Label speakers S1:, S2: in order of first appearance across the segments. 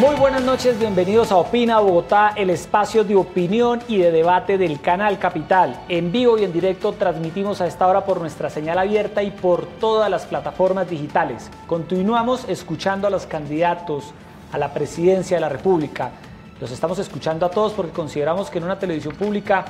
S1: Muy buenas noches, bienvenidos a Opina Bogotá, el espacio de opinión y de debate del Canal Capital. En vivo y en directo transmitimos a esta hora por nuestra señal abierta y por todas las plataformas digitales. Continuamos escuchando a los candidatos a la presidencia de la República. Los estamos escuchando a todos porque consideramos que en una televisión pública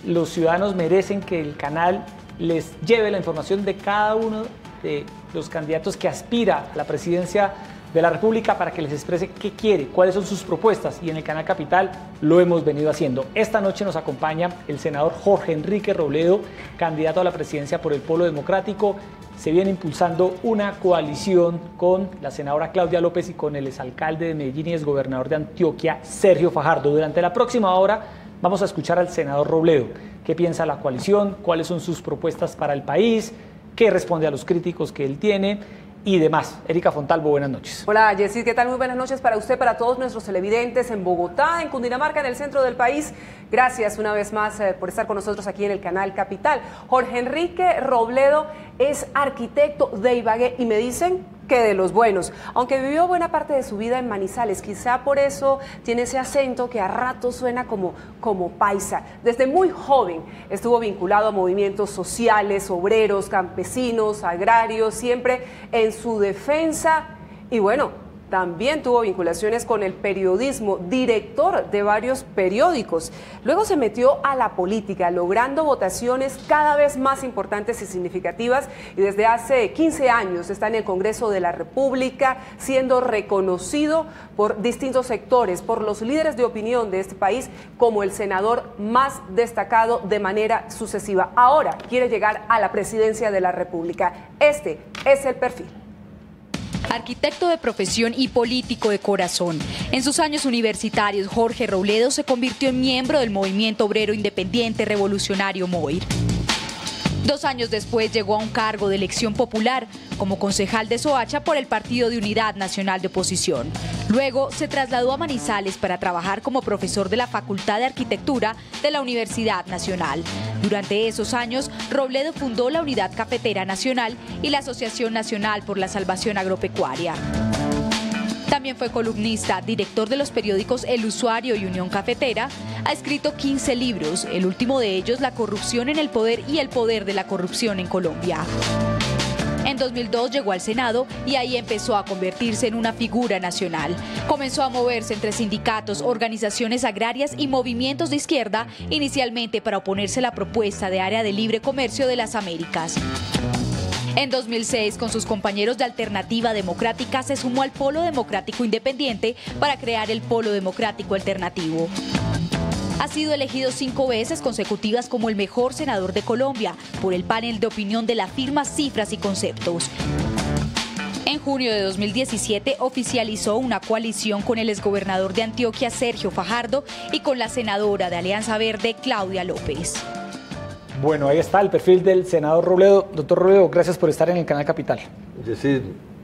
S1: los ciudadanos merecen que el canal les lleve la información de cada uno de los candidatos que aspira a la presidencia de la República para que les exprese qué quiere, cuáles son sus propuestas, y en el Canal Capital lo hemos venido haciendo. Esta noche nos acompaña el senador Jorge Enrique Robledo, candidato a la presidencia por el Polo Democrático. Se viene impulsando una coalición con la senadora Claudia López y con el exalcalde de Medellín y exgobernador de Antioquia, Sergio Fajardo. Durante la próxima hora vamos a escuchar al senador Robledo. ¿Qué piensa la coalición? ¿Cuáles son sus propuestas para el país? ¿Qué responde a los críticos que él tiene? Y demás. Erika Fontalvo, buenas noches.
S2: Hola, Jessy, ¿qué tal? Muy buenas noches para usted, para todos nuestros televidentes en Bogotá, en Cundinamarca, en el centro del país. Gracias una vez más por estar con nosotros aquí en el Canal Capital. Jorge Enrique Robledo es arquitecto de Ibagué y me dicen que de los buenos, aunque vivió buena parte de su vida en Manizales, quizá por eso tiene ese acento que a ratos suena como paisa. Desde muy joven estuvo vinculado a movimientos sociales, obreros, campesinos, agrarios, siempre en su defensa, y bueno, también tuvo vinculaciones con el periodismo, director de varios periódicos. Luego se metió a la política, logrando votaciones cada vez más importantes y significativas, y desde hace 15 años está en el Congreso de la República, siendo reconocido por distintos sectores, por los líderes de opinión de este país, como el senador más destacado de manera sucesiva. Ahora quiere llegar a la presidencia de la República. Este es el perfil.
S3: Arquitecto de profesión y político de corazón. En sus años universitarios, Jorge Robledo se convirtió en miembro del movimiento obrero independiente revolucionario MOIR. 2 años después llegó a un cargo de elección popular como concejal de Soacha por el Partido de Unidad Nacional de Oposición. Luego se trasladó a Manizales para trabajar como profesor de la Facultad de Arquitectura de la Universidad Nacional. Durante esos años, Robledo fundó la Unidad Cafetera Nacional y la Asociación Nacional por la Salvación Agropecuaria. También fue columnista, director de los periódicos El Usuario y Unión Cafetera. Ha escrito 15 libros, el último de ellos La corrupción en el poder y el poder de la corrupción en Colombia. En 2002 llegó al Senado y ahí empezó a convertirse en una figura nacional. Comenzó a moverse entre sindicatos, organizaciones agrarias y movimientos de izquierda, inicialmente para oponerse a la propuesta de área de libre comercio de las Américas. En 2006, con sus compañeros de Alternativa Democrática, se sumó al Polo Democrático Independiente para crear el Polo Democrático Alternativo. Ha sido elegido 5 veces consecutivas como el mejor senador de Colombia por el panel de opinión de la firma Cifras y Conceptos. En junio de 2017 oficializó una coalición con el exgobernador de Antioquia, Sergio Fajardo, y con la senadora de Alianza Verde, Claudia López.
S1: Bueno, ahí está el perfil del senador Robledo. Doctor Robledo, gracias por estar en el Canal Capital.
S4: Jessy,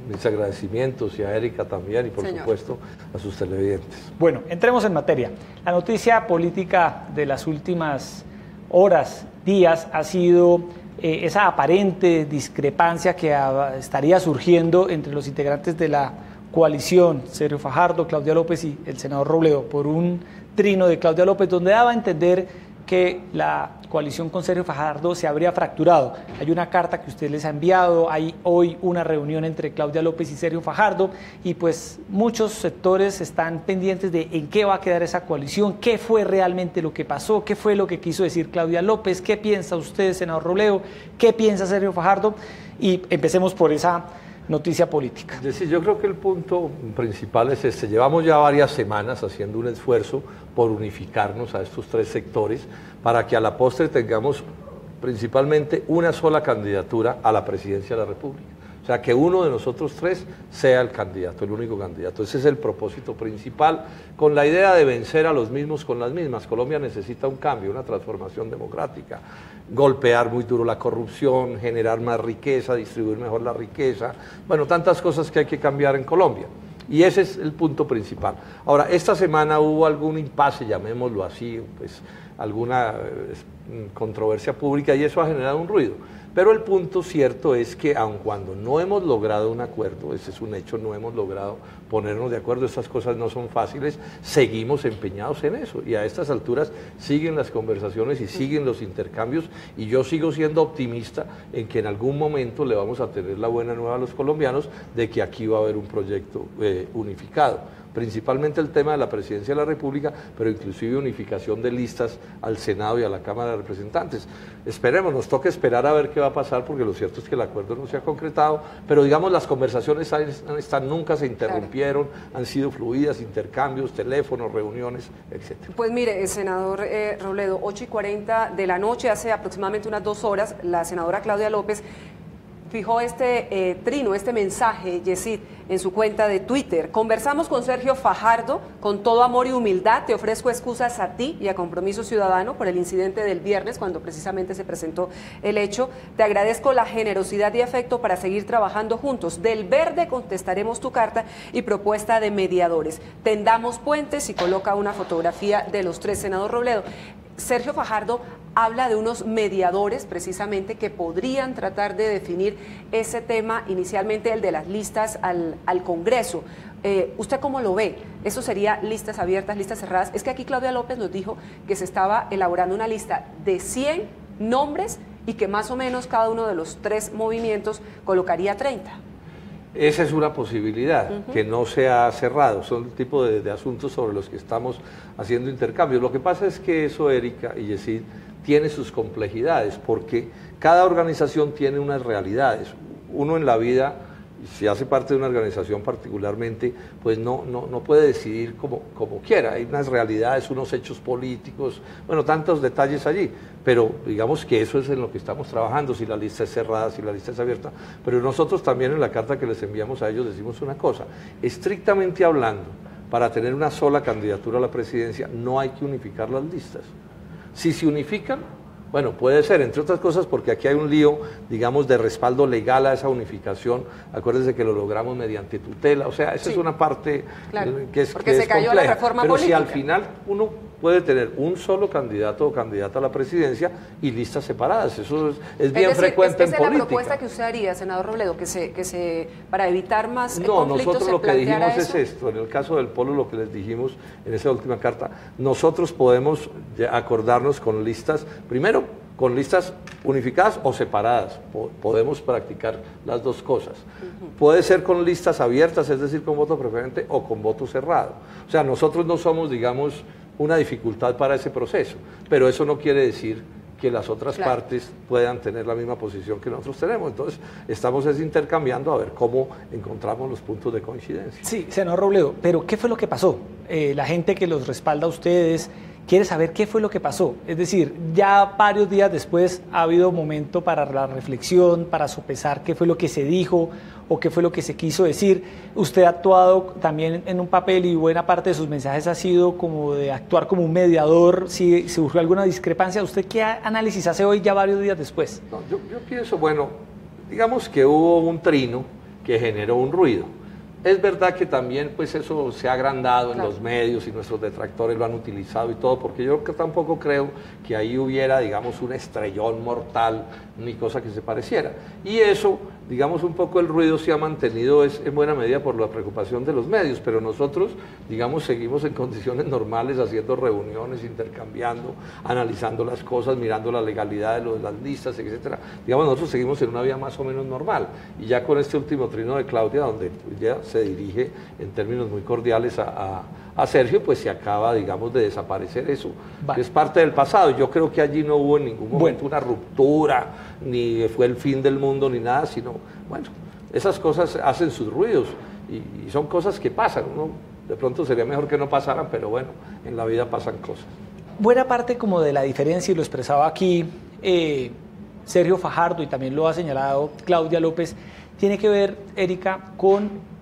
S4: mis agradecimientos, y a Erika también, y por supuesto a sus televidentes.
S1: Bueno, entremos en materia. La noticia política de las últimas horas, días, ha sido esa aparente discrepancia que estaría surgiendo entre los integrantes de la coalición, Sergio Fajardo, Claudia López y el senador Robledo, por un trino de Claudia López donde daba a entender que la coalición con Sergio Fajardo se habría fracturado. Hay una carta que usted les ha enviado, hay hoy una reunión entre Claudia López y Sergio Fajardo, y pues muchos sectores están pendientes de en qué va a quedar esa coalición, qué fue realmente lo que pasó, qué fue lo que quiso decir Claudia López, qué piensa usted, senador Robledo, qué piensa Sergio Fajardo, y empecemos por esa noticia política.
S4: Es decir, yo creo que el punto principal es este. Llevamos ya varias semanas haciendo un esfuerzo por unificarnos a estos 3 sectores para que a la postre tengamos principalmente una sola candidatura a la presidencia de la República. O sea, que uno de nosotros 3 sea el candidato, el único candidato. Ese es el propósito principal, con la idea de vencer a los mismos con las mismas. Colombia necesita un cambio, una transformación democrática, golpear muy duro la corrupción, generar más riqueza, distribuir mejor la riqueza, bueno, tantas cosas que hay que cambiar en Colombia. Y ese es el punto principal. Ahora, esta semana hubo algún impasse, llamémoslo así, pues alguna controversia pública, y eso ha generado un ruido. Pero el punto cierto es que aun cuando no hemos logrado un acuerdo, ese es un hecho, no hemos logrado ponernos de acuerdo, estas cosas no son fáciles, seguimos empeñados en eso y a estas alturas siguen las conversaciones y siguen los intercambios y yo sigo siendo optimista en que en algún momento le vamos a tener la buena nueva a los colombianos de que aquí va a haber un proyecto unificado. Principalmente el tema de la presidencia de la República, pero inclusive unificación de listas al Senado y a la Cámara de Representantes. Esperemos, nos toca esperar a ver qué va a pasar, porque lo cierto es que el acuerdo no se ha concretado, pero digamos las conversaciones nunca se interrumpieron, han sido fluidas, intercambios, teléfonos, reuniones, etc.
S2: Pues mire, senador Robledo, 8:40 de la noche, hace aproximadamente unas 2 horas, la senadora Claudia López fijó este este mensaje, Yesid, en su cuenta de Twitter. Conversamos con Sergio Fajardo, con todo amor y humildad, te ofrezco excusas a ti y a Compromiso Ciudadano por el incidente del viernes, cuando precisamente se presentó el hecho. Te agradezco la generosidad y afecto para seguir trabajando juntos. Del Verde contestaremos tu carta y propuesta de mediadores. Tendamos puentes y coloca una fotografía de los 3, senador Robledo. Sergio Fajardo habla de unos mediadores precisamente que podrían tratar de definir ese tema, inicialmente el de las listas al Congreso. ¿Usted cómo lo ve? ¿Eso sería listas abiertas, listas cerradas? Es que aquí Claudia López nos dijo que se estaba elaborando una lista de 100 nombres y que más o menos cada uno de los 3 movimientos colocaría 30.
S4: Esa es una posibilidad, que no se ha cerrado, son el tipo de asuntos sobre los que estamos haciendo intercambios. Lo que pasa es que eso, Erika y Yesid, tiene sus complejidades, porque cada organización tiene unas realidades. Uno en la vida, si hace parte de una organización particularmente, pues no puede decidir como quiera. Hay unas realidades, unos hechos políticos, bueno, tantos detalles allí, pero digamos que eso es en lo que estamos trabajando, si la lista es cerrada, si la lista es abierta. Pero nosotros también en la carta que les enviamos a ellos decimos una cosa, estrictamente hablando, para tener una sola candidatura a la presidencia no hay que unificar las listas. Si se unifican, bueno, puede ser, entre otras cosas, porque aquí hay un lío, digamos, de respaldo legal a esa unificación. Acuérdense que lo logramos mediante tutela, o sea, esa es una parte que es
S2: porque se cayó
S4: compleja.
S2: La reforma
S4: pero
S2: política.
S4: Si al final uno puede tener un solo candidato o candidata a la presidencia y listas separadas, eso es bien frecuente en política.
S2: ¿Esa es la propuesta que usted haría, senador Robledo, que para evitar más conflictos
S4: nosotros lo que dijimos
S2: eso?
S4: es esto, en el caso del Polo lo que les dijimos en esa última carta, nosotros podemos acordarnos con listas, primero con listas unificadas o separadas, podemos practicar las dos cosas. Puede ser con listas abiertas, es decir, con voto preferente o con voto cerrado. O sea, nosotros no somos, digamos, una dificultad para ese proceso, pero eso no quiere decir que las otras partes puedan tener la misma posición que nosotros tenemos. Entonces, estamos intercambiando a ver cómo encontramos los puntos de coincidencia.
S1: Sí, senador Robledo, pero ¿qué fue lo que pasó? La gente que los respalda a ustedes quiere saber qué fue lo que pasó. Es decir, ya varios días después ha habido momento para la reflexión, para sopesar qué fue lo que se dijo o qué fue lo que se quiso decir. Usted ha actuado también en un papel y buena parte de sus mensajes ha sido como de actuar como un mediador. Si surgió alguna discrepancia, ¿usted qué análisis hace hoy ya varios días después?
S4: No, yo pienso, bueno, digamos que hubo un trino que generó un ruido. Es verdad que también pues eso se ha agrandado en los medios y nuestros detractores lo han utilizado y todo, porque yo tampoco creo que ahí hubiera, digamos, un estrellón mortal ni cosa que se pareciera. Y eso, digamos, un poco el ruido se ha mantenido en buena medida por la preocupación de los medios, pero nosotros, digamos, seguimos en condiciones normales haciendo reuniones, intercambiando, analizando las cosas, mirando la legalidad de las listas, etcétera. Digamos, nosotros seguimos en una vía más o menos normal. Y ya con este último trino de Claudia, donde ya se dirige en términos muy cordiales a Sergio, pues se acaba, digamos, de desaparecer eso, que es parte del pasado. Yo creo que allí no hubo en ningún momento una ruptura, ni fue el fin del mundo, ni nada, sino, bueno, esas cosas hacen sus ruidos y son cosas que pasan, ¿no? De pronto sería mejor que no pasaran, pero bueno, en la vida pasan cosas.
S1: Buena parte como de la diferencia, y lo expresaba aquí Sergio Fajardo, y también lo ha señalado Claudia López, tiene que ver, Erika, con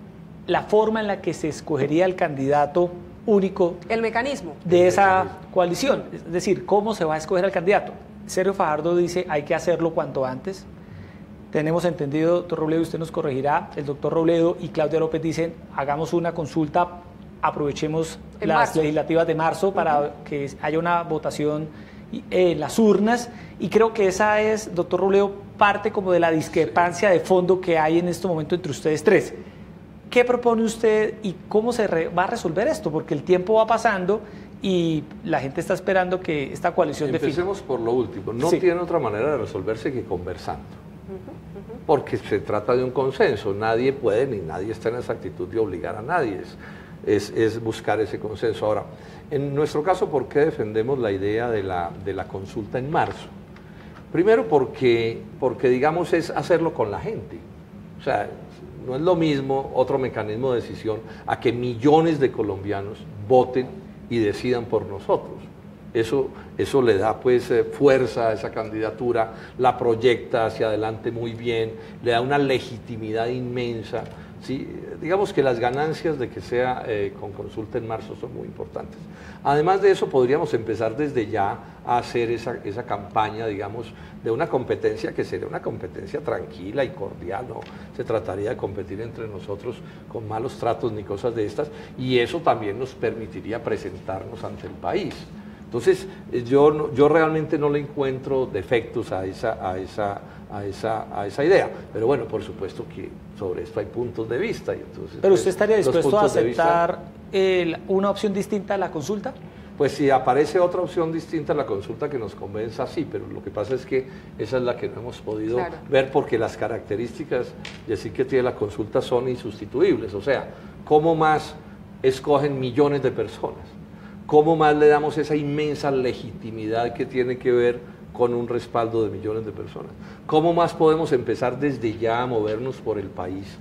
S1: la forma en la que se escogería el candidato único.
S2: El mecanismo.
S1: De esa coalición. Es decir, cómo se va a escoger al candidato. Sergio Fajardo dice, hay que hacerlo cuanto antes. Tenemos entendido, doctor Robledo, usted nos corregirá, el doctor Robledo y Claudia López dicen, hagamos una consulta, aprovechemos las legislativas de marzo para que haya una votación en las urnas, y creo que esa es, doctor Robledo, parte como de la discrepancia de fondo que hay en este momento entre ustedes tres. ¿Qué propone usted y cómo se va a resolver esto? Porque el tiempo va pasando y la gente está esperando que esta coalición defina.
S4: Empecemos por lo último. No tiene otra manera de resolverse que conversando. Porque se trata de un consenso. Nadie puede ni nadie está en esa actitud de obligar a nadie. Es buscar ese consenso. Ahora, en nuestro caso, ¿por qué defendemos la idea de la consulta en marzo? Primero porque digamos, es hacerlo con la gente. O sea, no es lo mismo otro mecanismo de decisión a que millones de colombianos voten y decidan por nosotros. Eso le da pues fuerza a esa candidatura, la proyecta hacia adelante muy bien, le da una legitimidad inmensa. ¿Sí? Digamos que las ganancias de que sea con consulta en marzo son muy importantes. Además de eso, podríamos empezar desde ya a hacer esa campaña, digamos, de una competencia que sería una competencia tranquila y cordial, no se trataría de competir entre nosotros con malos tratos ni cosas de estas, y eso también nos permitiría presentarnos ante el país. Entonces, yo realmente no le encuentro defectos a esa idea, pero bueno, por supuesto que sobre esto hay puntos de vista. Y entonces,
S1: ¿pero usted estaría dispuesto a aceptar una opción distinta a la consulta?
S4: Pues si aparece otra opción distinta a la consulta que nos convenza, sí, pero lo que pasa es que esa es la que no hemos podido ver porque las características de sí que tiene la consulta son insustituibles. O sea, ¿cómo más escogen millones de personas? ¿Cómo más le damos esa inmensa legitimidad que tiene que ver con un respaldo de millones de personas? ¿Cómo más podemos empezar desde ya a movernos por el país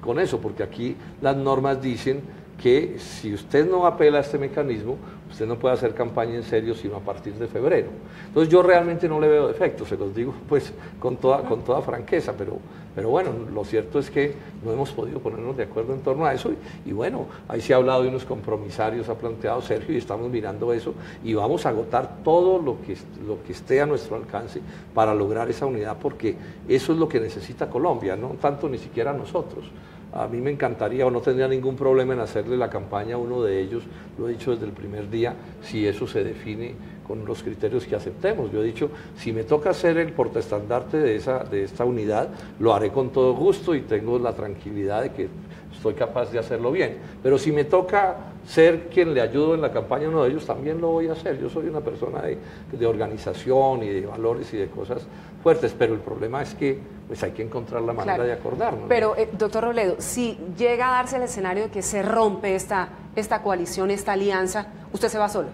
S4: con eso? Porque aquí las normas dicen que si usted no apela a este mecanismo, usted no puede hacer campaña en serio sino a partir de febrero. Entonces yo realmente no le veo defectos, se los digo pues con toda franqueza, pero bueno, lo cierto es que no hemos podido ponernos de acuerdo en torno a eso y bueno, ahí se ha hablado de unos compromisarios, ha planteado Sergio, y estamos mirando eso y vamos a agotar todo lo que esté a nuestro alcance para lograr esa unidad, porque eso es lo que necesita Colombia, no tanto ni siquiera nosotros. A mí me encantaría, o no tendría ningún problema en hacerle la campaña a uno de ellos, lo he dicho desde el primer día, si eso se define con los criterios que aceptemos. Yo he dicho, si me toca ser el portaestandarte de esta unidad, lo haré con todo gusto y tengo la tranquilidad de que estoy capaz de hacerlo bien. Pero si me toca ser quien le ayudo en la campaña a uno de ellos, también lo voy a hacer. Yo soy una persona de organización y de valores y de cosas fuertes, pero el problema es que pues hay que encontrar la manera de acordarnos.
S2: Pero, doctor Robledo, si llega a darse el escenario de que se rompe esta coalición, esta alianza, ¿usted se va solo?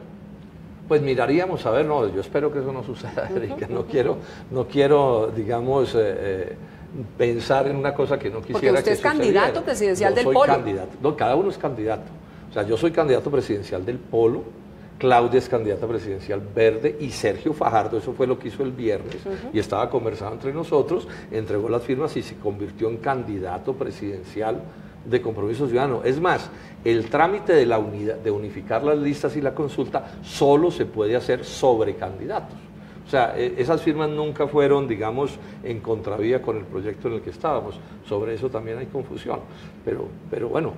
S4: Pues miraríamos, a ver, no, yo espero que eso no suceda, Erika, no quiero, digamos, pensar en una cosa que no quisiera que sucediera.
S2: Porque usted es candidato presidencial del Polo.
S4: Yo soy candidato, no, cada uno es candidato. O sea, yo soy candidato presidencial del Polo, Claudia es candidata presidencial verde y Sergio Fajardo, eso fue lo que hizo el viernes, y estaba conversando entre nosotros, entregó las firmas y se convirtió en candidato presidencial de Compromiso Ciudadano. Es más, el trámite de la unidad, de unificar las listas y la consulta, solo se puede hacer sobre candidatos. O sea, esas firmas nunca fueron, digamos, en contravía con el proyecto en el que estábamos. Sobre eso también hay confusión. Pero bueno,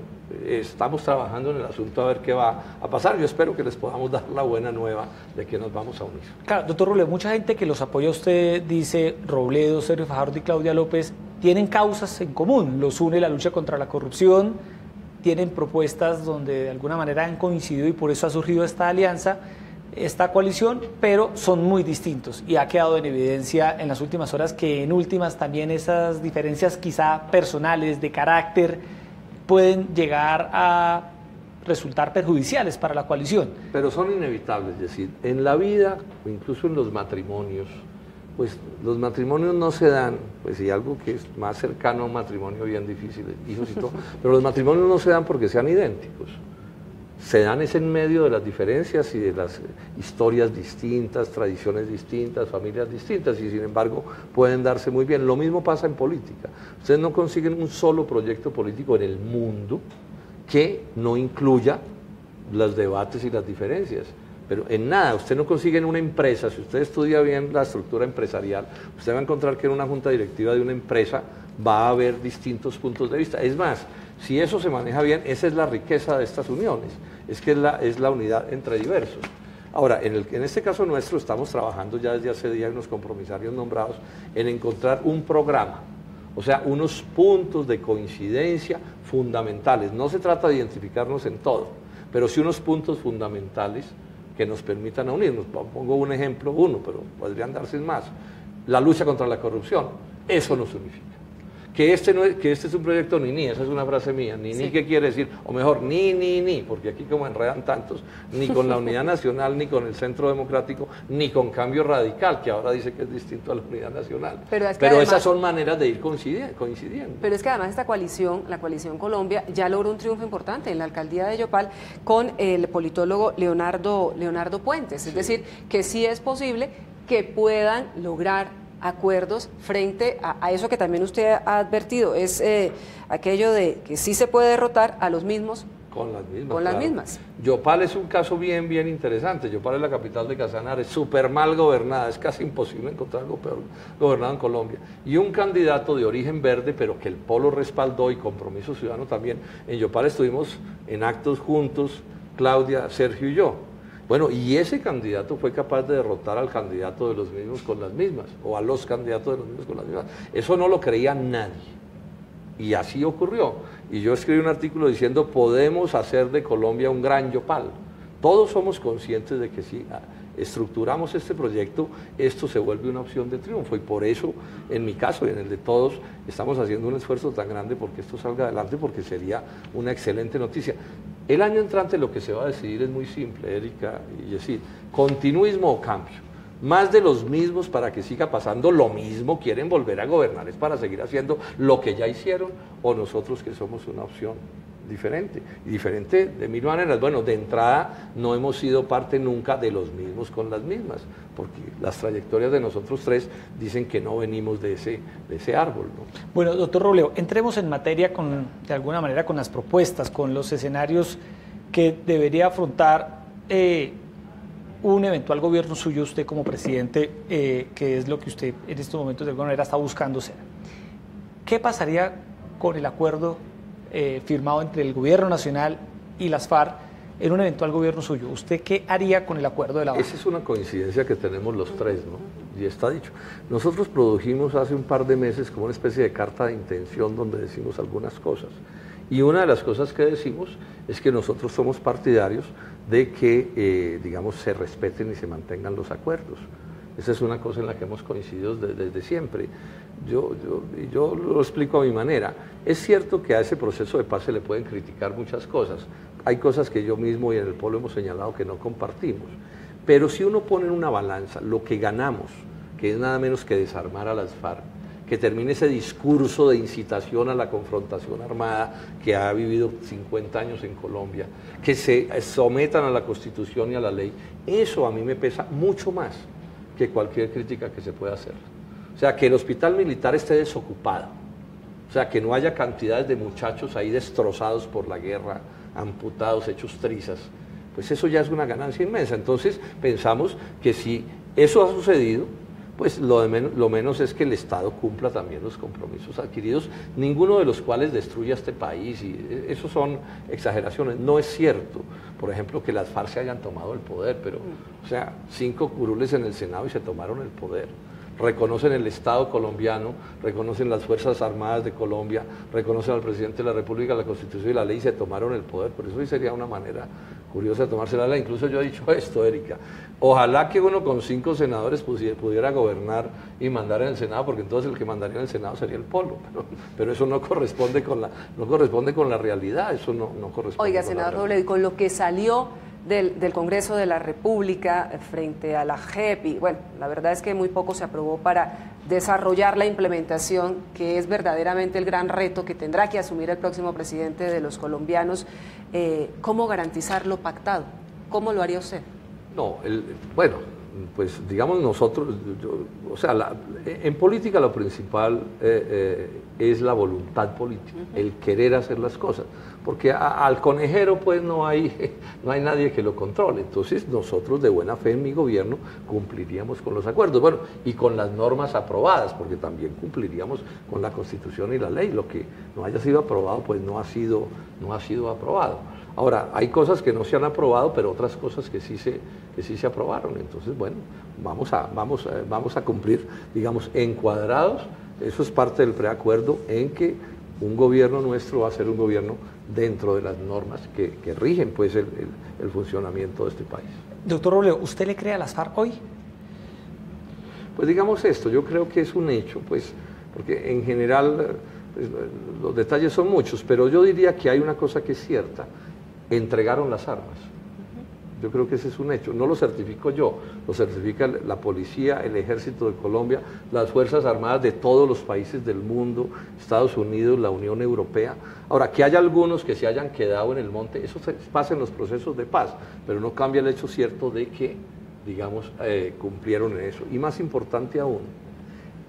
S4: estamos trabajando en el asunto a ver qué va a pasar. Yo espero que les podamos dar la buena nueva de que nos vamos a unir.
S1: Claro, doctor Robledo, mucha gente que los apoya a usted dice, Robledo, Sergio Fajardo y Claudia López tienen causas en común. Los une la lucha contra la corrupción, tienen propuestas donde de alguna manera han coincidido y por eso ha surgido esta alianza, esta coalición, pero son muy distintos y ha quedado en evidencia en las últimas horas que en últimas también esas diferencias quizá personales, de carácter, pueden llegar a resultar perjudiciales para la coalición.
S4: Pero son inevitables, es decir, en la vida, incluso en los matrimonios, pues los matrimonios no se dan, pues y algo que es más cercano a un matrimonio bien difícil, hijos y todo, pero los matrimonios no se dan porque sean idénticos. Se dan es en medio de las diferencias y de las historias distintas, tradiciones distintas, familias distintas, y sin embargo pueden darse muy bien. Lo mismo pasa en política. Ustedes no consiguen un solo proyecto político en el mundo que no incluya los debates y las diferencias. Pero en nada, usted no consigue en una empresa, si usted estudia bien la estructura empresarial, usted va a encontrar que en una junta directiva de una empresa va a haber distintos puntos de vista. Es más, si eso se maneja bien, esa es la riqueza de estas uniones, es que es la unidad entre diversos. Ahora, en este caso nuestro estamos trabajando ya desde hace días unos compromisarios nombrados en encontrar un programa, o sea, unos puntos de coincidencia fundamentales. No se trata de identificarnos en todo, pero sí unos puntos fundamentales que nos permitan unirnos. Pongo un ejemplo, pero podrían darse más. La lucha contra la corrupción, eso nos unifica. Que este es un proyecto ni, esa es una frase mía, ni, ¿qué quiere decir? O mejor, ni, porque aquí como enredan tantos, ni con la Unidad Nacional, ni con el Centro Democrático, ni con Cambio Radical, que ahora dice que es distinto a la Unidad Nacional. Pero además, esas son maneras de ir coincidiendo.
S2: Pero es que además esta coalición, la Coalición Colombia, ya logró un triunfo importante en la alcaldía de Yopal con el politólogo Leonardo Puentes, es decir, que sí es posible que puedan lograr acuerdos frente a eso que también usted ha advertido, es aquello de que sí se puede derrotar a los mismos
S4: con
S2: las mismas.
S4: Yopal es un caso bien interesante. Yopal es la capital de Casanare, súper mal gobernada, es casi imposible encontrar algo peor gobernado en Colombia. Y un candidato de origen verde, pero que el Polo respaldó y Compromiso Ciudadano también. En Yopal estuvimos en actos juntos, Claudia, Sergio y yo. Bueno, y ese candidato fue capaz de derrotar al candidato de los mismos con las mismas, o a los candidatos de los mismos con las mismas. Eso no lo creía nadie. Y así ocurrió. Y yo escribí un artículo diciendo, podemos hacer de Colombia un gran Yopal. Todos somos conscientes de que si estructuramos este proyecto, esto se vuelve una opción de triunfo. Y por eso, en mi caso y en el de todos, estamos haciendo un esfuerzo tan grande porque esto salga adelante, porque sería una excelente noticia. El año entrante lo que se va a decidir es muy simple, Erika y Yesid, continuismo o cambio. Más de los mismos para que siga pasando lo mismo, quieren volver a gobernar, es para seguir haciendo lo que ya hicieron, o nosotros que somos una opción diferente, y diferente de mil maneras. Bueno, de entrada no hemos sido parte nunca de los mismos con las mismas, porque las trayectorias de nosotros tres dicen que no venimos de ese árbol, ¿no?
S1: Bueno, doctor Robledo, entremos en materia de alguna manera con las propuestas, con los escenarios que debería afrontar un eventual gobierno suyo, usted como presidente, que es lo que usted en estos momentos de alguna manera está buscando ser. ¿Qué pasaría con el acuerdo firmado entre el gobierno nacional y las FARC en un eventual gobierno suyo? ¿Usted qué haría con el acuerdo de La Habana?
S4: Esa es una coincidencia que tenemos los tres, ¿no? Y está dicho. Nosotros produjimos hace un par de meses como una especie de carta de intención donde decimos algunas cosas. Y una de las cosas que decimos es que nosotros somos partidarios de que, digamos, se respeten y se mantengan los acuerdos. Esa es una cosa en la que hemos coincidido desde siempre. Yo lo explico a mi manera. Es cierto que a ese proceso de paz se le pueden criticar muchas cosas. Hay cosas que yo mismo y en el Polo hemos señalado que no compartimos. Pero si uno pone en una balanza lo que ganamos, que es nada menos que desarmar a las FARC, que termine ese discurso de incitación a la confrontación armada que ha vivido 50 años en Colombia, que se sometan a la Constitución y a la ley, eso a mí me pesa mucho más que cualquier crítica que se pueda hacer. O sea, que el hospital militar esté desocupado, o sea, que no haya cantidades de muchachos ahí destrozados por la guerra, amputados, hechos trizas, pues eso ya es una ganancia inmensa. Entonces pensamos que si eso ha sucedido, pues lo menos es que el Estado cumpla también los compromisos adquiridos, ninguno de los cuales destruya este país, y eso son exageraciones. No es cierto, por ejemplo, que las FARC se hayan tomado el poder, pero, o sea, 5 curules en el Senado y se tomaron el poder. Reconocen el Estado colombiano, reconocen las Fuerzas Armadas de Colombia, reconocen al presidente de la República, la Constitución y la ley, y se tomaron el poder. Por eso sería una manera curiosa de tomarse la ley. Incluso yo he dicho esto, Erika, ojalá que uno con 5 senadores pudiera gobernar y mandar en el Senado, porque entonces el que mandaría en el Senado sería el Polo, pero eso no corresponde con la realidad, eso no corresponde.
S2: Oiga, senador Robledo, y con lo que salió del Congreso de la República frente a la JEP, y bueno, la verdad es que muy poco se aprobó para desarrollar la implementación, que es verdaderamente el gran reto que tendrá que asumir el próximo presidente de los colombianos. ¿Cómo garantizar lo pactado? ¿Cómo lo haría usted?
S4: No, bueno, pues digamos nosotros, o sea, en política lo principal es la voluntad política, el querer hacer las cosas. porque al conejero pues no hay nadie que lo controle. Entonces nosotros de buena fe en mi gobierno cumpliríamos con los acuerdos, bueno, y con las normas aprobadas, porque también cumpliríamos con la Constitución y la ley. Lo que no haya sido aprobado pues no ha sido aprobado. Ahora, hay cosas que no se han aprobado, pero otras cosas que sí se aprobaron. Entonces, bueno, vamos a cumplir, digamos, encuadrados. Eso es parte del preacuerdo en que un gobierno nuestro va a ser un gobierno dentro de las normas que rigen pues el funcionamiento de este país.
S1: Doctor Robledo, ¿usted le cree a las FARC hoy?
S4: Pues digamos esto, yo creo que es un hecho, pues, porque en general pues, los detalles son muchos, pero yo diría que hay una cosa que es cierta: entregaron las armas. Yo creo que ese es un hecho. No lo certifico yo, lo certifica la policía, el ejército de Colombia, las Fuerzas Armadas de todos los países del mundo, Estados Unidos, la Unión Europea. Ahora, que haya algunos que se hayan quedado en el monte, eso pasa en los procesos de paz, pero no cambia el hecho cierto de que, digamos, cumplieron en eso. Y más importante aún,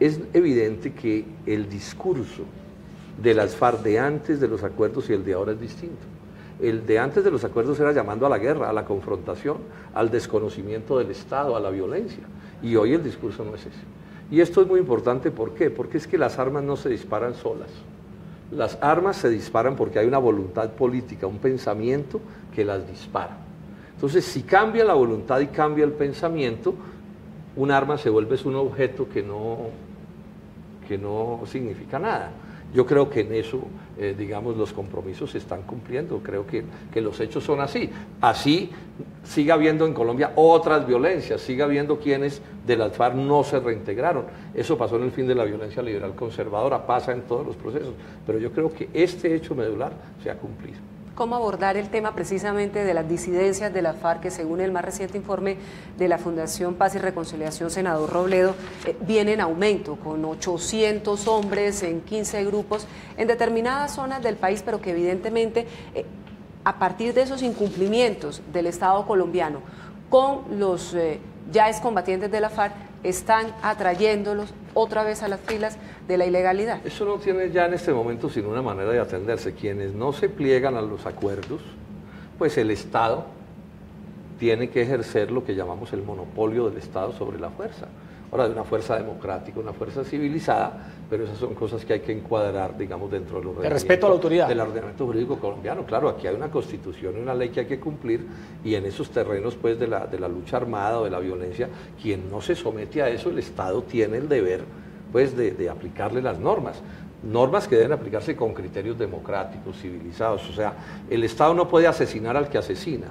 S4: es evidente que el discurso de las FARC de antes de los acuerdos y el de ahora es distinto. El de antes de los acuerdos era llamando a la guerra, a la confrontación, al desconocimiento del Estado, a la violencia. Y hoy el discurso no es ese. Y esto es muy importante, ¿por qué? Porque es que las armas no se disparan solas. Las armas se disparan porque hay una voluntad política, un pensamiento que las dispara. Entonces, si cambia la voluntad y cambia el pensamiento, un arma se vuelve un objeto que no significa nada. Yo creo que en eso, digamos, los compromisos se están cumpliendo. Creo que los hechos son así. Así siga habiendo en Colombia otras violencias, siga habiendo quienes de las FARC no se reintegraron. Eso pasó en el fin de la violencia liberal conservadora, pasa en todos los procesos. Pero yo creo que este hecho medular se ha cumplido.
S2: ¿Cómo abordar el tema precisamente de las disidencias de la FARC, que según el más reciente informe de la Fundación Paz y Reconciliación, senador Robledo, viene en aumento, con 800 hombres en 15 grupos en determinadas zonas del país, pero que evidentemente a partir de esos incumplimientos del Estado colombiano con los ya excombatientes de la FARC, están atrayéndolos otra vez a las filas de la ilegalidad?
S4: Eso no tiene ya en este momento sino una manera de atenderse. Quienes no se pliegan a los acuerdos, pues el Estado tiene que ejercer lo que llamamos el monopolio del Estado sobre la fuerza. Ahora, de una fuerza democrática, una fuerza civilizada, pero esas son cosas que hay que encuadrar, digamos, dentro del ordenamiento.
S1: El respeto a la autoridad.
S4: Del ordenamiento jurídico colombiano. Claro, aquí hay una constitución y una ley que hay que cumplir, y en esos terrenos, pues, de la lucha armada o de la violencia, quien no se somete a eso, el Estado tiene el deber, pues, de aplicarle las normas. Normas que deben aplicarse con criterios democráticos, civilizados. O sea, el Estado no puede asesinar al que asesina,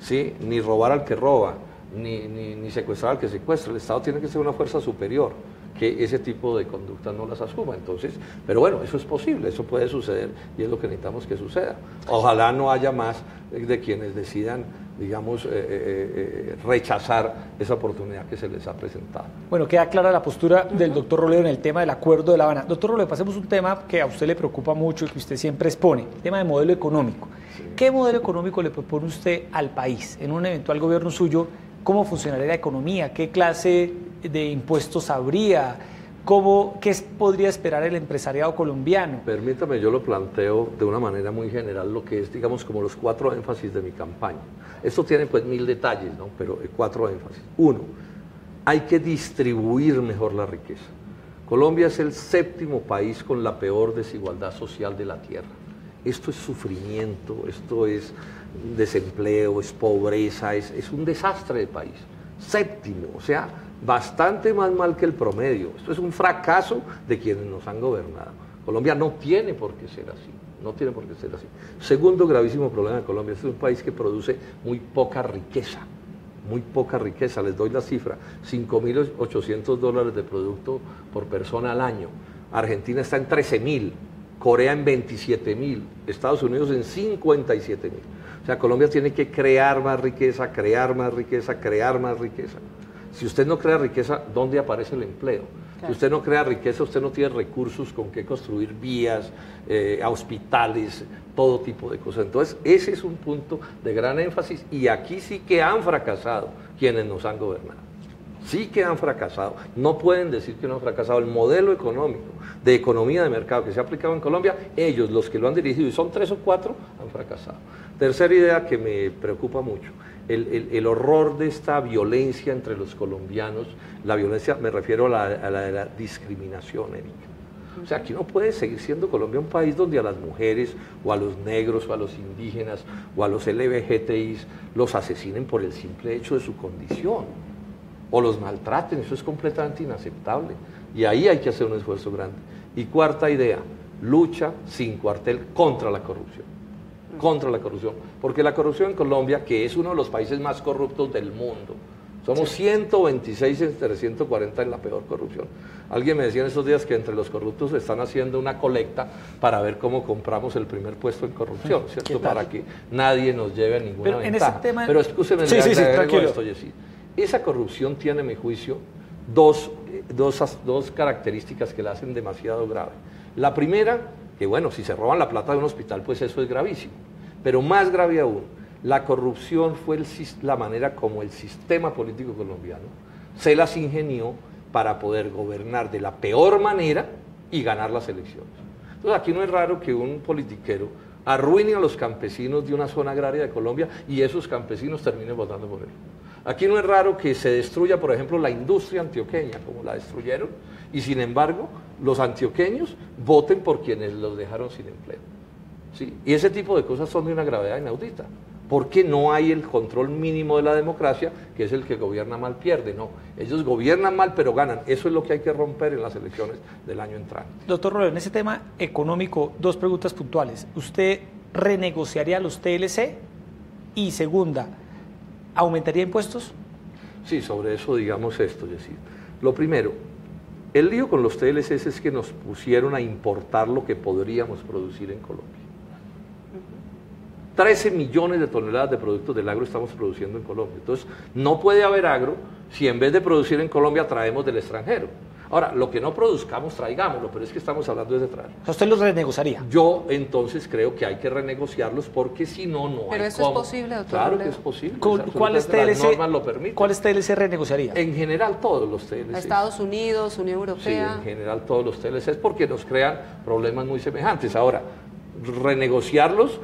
S4: ¿sí? Ni robar al que roba, ni secuestrar al que secuestra. El Estado tiene que ser una fuerza superior que ese tipo de conductas no las asuma. Entonces, pero bueno, eso es posible, eso puede suceder y es lo que necesitamos que suceda. Ojalá no haya más de quienes decidan, digamos, rechazar esa oportunidad que se les ha presentado.
S1: Bueno, queda clara la postura del doctor Robledo en el tema del Acuerdo de La Habana. Doctor Robledo, pasemos un tema que a usted le preocupa mucho y que usted siempre expone, el tema de modelo económico. Sí. ¿Qué modelo económico le propone usted al país en un eventual gobierno suyo? ¿Cómo funcionaría la economía? ¿Qué clase de impuestos habría? ¿Qué podría esperar el empresariado colombiano?
S4: Permítame, yo lo planteo de una manera muy general, lo que es, digamos, como los 4 énfasis de mi campaña. Esto tiene pues 1000 detalles, ¿no? Pero 4 énfasis. 1, hay que distribuir mejor la riqueza. Colombia es el 7º país con la peor desigualdad social de la tierra. Esto es sufrimiento, esto es desempleo, es pobreza, es un desastre de país. 7º, o sea, bastante más mal que el promedio. Esto es un fracaso de quienes nos han gobernado. Colombia no tiene por qué ser así, no tiene por qué ser así. Segundo gravísimo problema de Colombia: este es un país que produce muy poca riqueza, les doy la cifra: $5.800 de producto por persona al año. Argentina está en 13.000, Corea en 27.000, Estados Unidos en 57.000. O sea, Colombia tiene que crear más riqueza, crear más riqueza, crear más riqueza. Si usted no crea riqueza, ¿dónde aparece el empleo? Claro. Si usted no crea riqueza, usted no tiene recursos con que construir vías, hospitales, todo tipo de cosas. Entonces, ese es un punto de gran énfasis, y aquí sí que han fracasado quienes nos han gobernado. Sí que han fracasado, no pueden decir que no han fracasado. El modelo económico, de economía de mercado que se ha aplicado en Colombia, ellos, los que lo han dirigido, y son 3 o 4, han fracasado. Tercera idea que me preocupa mucho, el horror de esta violencia entre los colombianos. La violencia, me refiero a la de la discriminación, Erika. O sea, aquí no puede seguir siendo Colombia un país donde a las mujeres, o a los negros, o a los indígenas, o a los LGBTIs, los asesinen por el simple hecho de su condición, o los maltraten. Eso es completamente inaceptable, y ahí hay que hacer un esfuerzo grande. Y cuarta idea, lucha sin cuartel contra la corrupción. Contra la corrupción, porque la corrupción en Colombia, que es uno de los países más corruptos del mundo, somos 126 entre 140 en la peor corrupción. Alguien me decía en estos días que entre los corruptos están haciendo una colecta para ver cómo compramos el primer puesto en corrupción, ¿cierto? Para que nadie nos lleve a ninguna ventaja.
S1: Tema...
S4: Pero escúcheme,
S1: tranquilo.
S4: Esto, Jessy. Esa corrupción tiene, a mi juicio, dos características que la hacen demasiado grave. La primera, que bueno, si se roban la plata de un hospital, pues eso es gravísimo. Pero más grave aún, la corrupción fue la manera como el sistema político colombiano se las ingenió para poder gobernar de la peor manera y ganar las elecciones. Entonces aquí no es raro que un politiquero arruine a los campesinos de una zona agraria de Colombia y esos campesinos terminen votando por él. Aquí no es raro que se destruya, por ejemplo, la industria antioqueña, como la destruyeron, y sin embargo los antioqueños voten por quienes los dejaron sin empleo. ¿Sí? Y ese tipo de cosas son de una gravedad inaudita, porque no hay el control mínimo de la democracia, que es el que gobierna mal pierde. No, ellos gobiernan mal pero ganan. Eso es lo que hay que romper en las elecciones del año entrante.
S1: Doctor Robledo, en ese tema económico, 2 preguntas puntuales. ¿Usted renegociaría los TLC? Y segunda, ¿aumentaría impuestos?
S4: Sí, sobre eso digamos esto, Jessy. Lo primero, el lío con los TLCs es que nos pusieron a importar lo que podríamos producir en Colombia. 13 millones de toneladas de productos del agro estamos produciendo en Colombia. Entonces, no puede haber agro si en vez de producir en Colombia traemos del extranjero. Ahora, lo que no produzcamos, traigámoslo, pero es que estamos hablando de traer.
S1: ¿Usted los renegociaría?
S4: Yo entonces creo que hay que renegociarlos porque si no, no hay.
S2: ¿Pero eso es posible, doctor?
S4: Claro que es posible.
S1: ¿Cuáles
S4: TLC, las normas lo permiten.
S1: ¿Cuáles TLC renegociaría?
S4: En general todos los TLC.
S2: Estados Unidos, Unión Europea.
S4: Sí, en general todos los TLC, porque nos crean problemas muy semejantes. Ahora, renegociarlos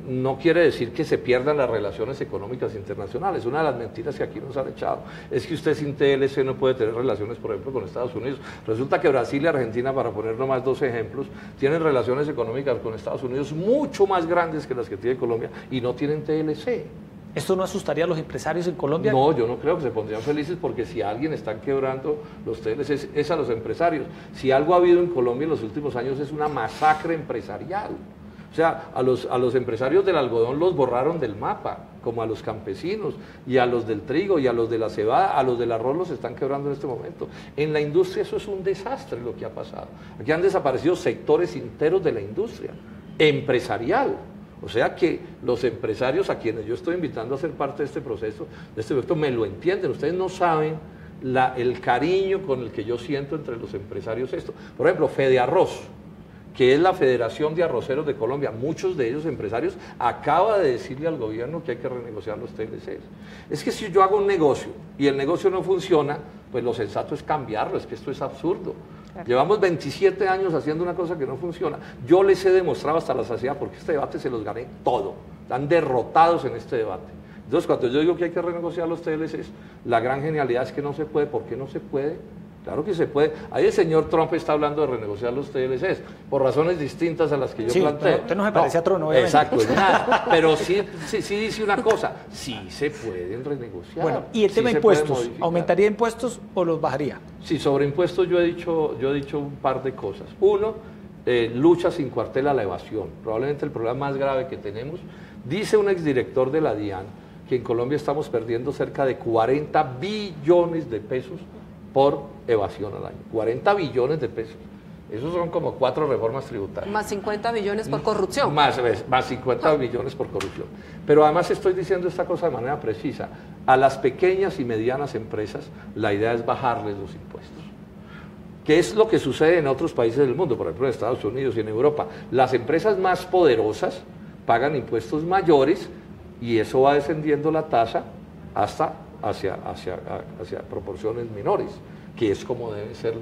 S4: no quiere decir que se pierdan las relaciones económicas internacionales. Una de las mentiras que aquí nos han echado es que usted sin TLC no puede tener relaciones, por ejemplo, con Estados Unidos. Resulta que Brasil y Argentina, para poner nomás 2 ejemplos, tienen relaciones económicas con Estados Unidos mucho más grandes que las que tiene Colombia y no tienen TLC.
S1: ¿Esto no asustaría a los empresarios en Colombia?
S4: No, yo no creo que se pondrían felices, porque si a alguien están quebrando los TLC es a los empresarios. Si algo ha habido en Colombia en los últimos años es una masacre empresarial. O sea, a los empresarios del algodón los borraron del mapa, como a los campesinos, y a los del trigo, y a los de la cebada, a los del arroz los están quebrando en este momento. En la industria eso es un desastre lo que ha pasado. Aquí han desaparecido sectores enteros de la industria, empresarial. O sea que los empresarios a quienes yo estoy invitando a ser parte de este proceso, me lo entienden. Ustedes no saben el cariño con el que yo siento entre los empresarios esto. Por ejemplo, Fedearroz, que es la Federación de Arroceros de Colombia, muchos de ellos empresarios, acaba de decirle al gobierno que hay que renegociar los TLCs. Es que si yo hago un negocio y el negocio no funciona, pues lo sensato es cambiarlo, es que esto es absurdo. Claro. Llevamos 27 años haciendo una cosa que no funciona. Yo les he demostrado hasta la saciedad, porque este debate se los gané todo. Están derrotados en este debate. Entonces, cuando yo digo que hay que renegociar los TLCs, la gran genialidad es que no se puede. ¿Por qué no se puede? Claro que se puede. Ahí el señor Trump está hablando de renegociar los TLCs por razones distintas a las que yo planteo.
S1: Usted no se parece a Trump, obviamente.
S4: Exacto, nada. Pero sí dice una cosa, sí se pueden renegociar.
S1: Bueno, y el tema de impuestos, ¿aumentaría impuestos o los bajaría?
S4: Sí, sobre impuestos yo he dicho un par de cosas. Uno, lucha sin cuartel a la evasión. Probablemente el problema más grave que tenemos. Dice un exdirector de la DIAN que en Colombia estamos perdiendo cerca de 40 billones de pesos por evasión al año. 40 billones de pesos. Esos son como 4 reformas tributarias.
S2: Más 50 billones por corrupción.
S4: Más 50 billones por corrupción. Pero además estoy diciendo esta cosa de manera precisa. A las pequeñas y medianas empresas la idea es bajarles los impuestos. ¿Qué es lo que sucede en otros países del mundo? Por ejemplo, en Estados Unidos y en Europa. Las empresas más poderosas pagan impuestos mayores y eso va descendiendo la tasa hasta hacia proporciones menores, que es como debe ser,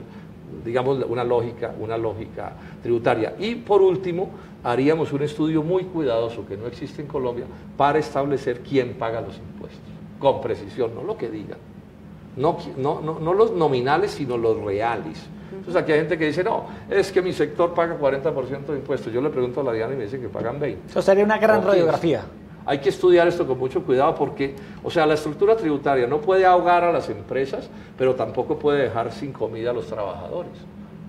S4: digamos, una lógica tributaria. Y por último, haríamos un estudio muy cuidadoso, que no existe en Colombia, para establecer quién paga los impuestos, con precisión, no lo que digan, no los nominales, sino los reales. Entonces aquí hay gente que dice, no, es que mi sector paga 40% de impuestos. Yo le pregunto a la Diana y me dicen que pagan 20%.
S1: Eso sería una gran radiografía.
S4: Hay que estudiar esto con mucho cuidado porque, o sea, la estructura tributaria no puede ahogar a las empresas, pero tampoco puede dejar sin comida a los trabajadores.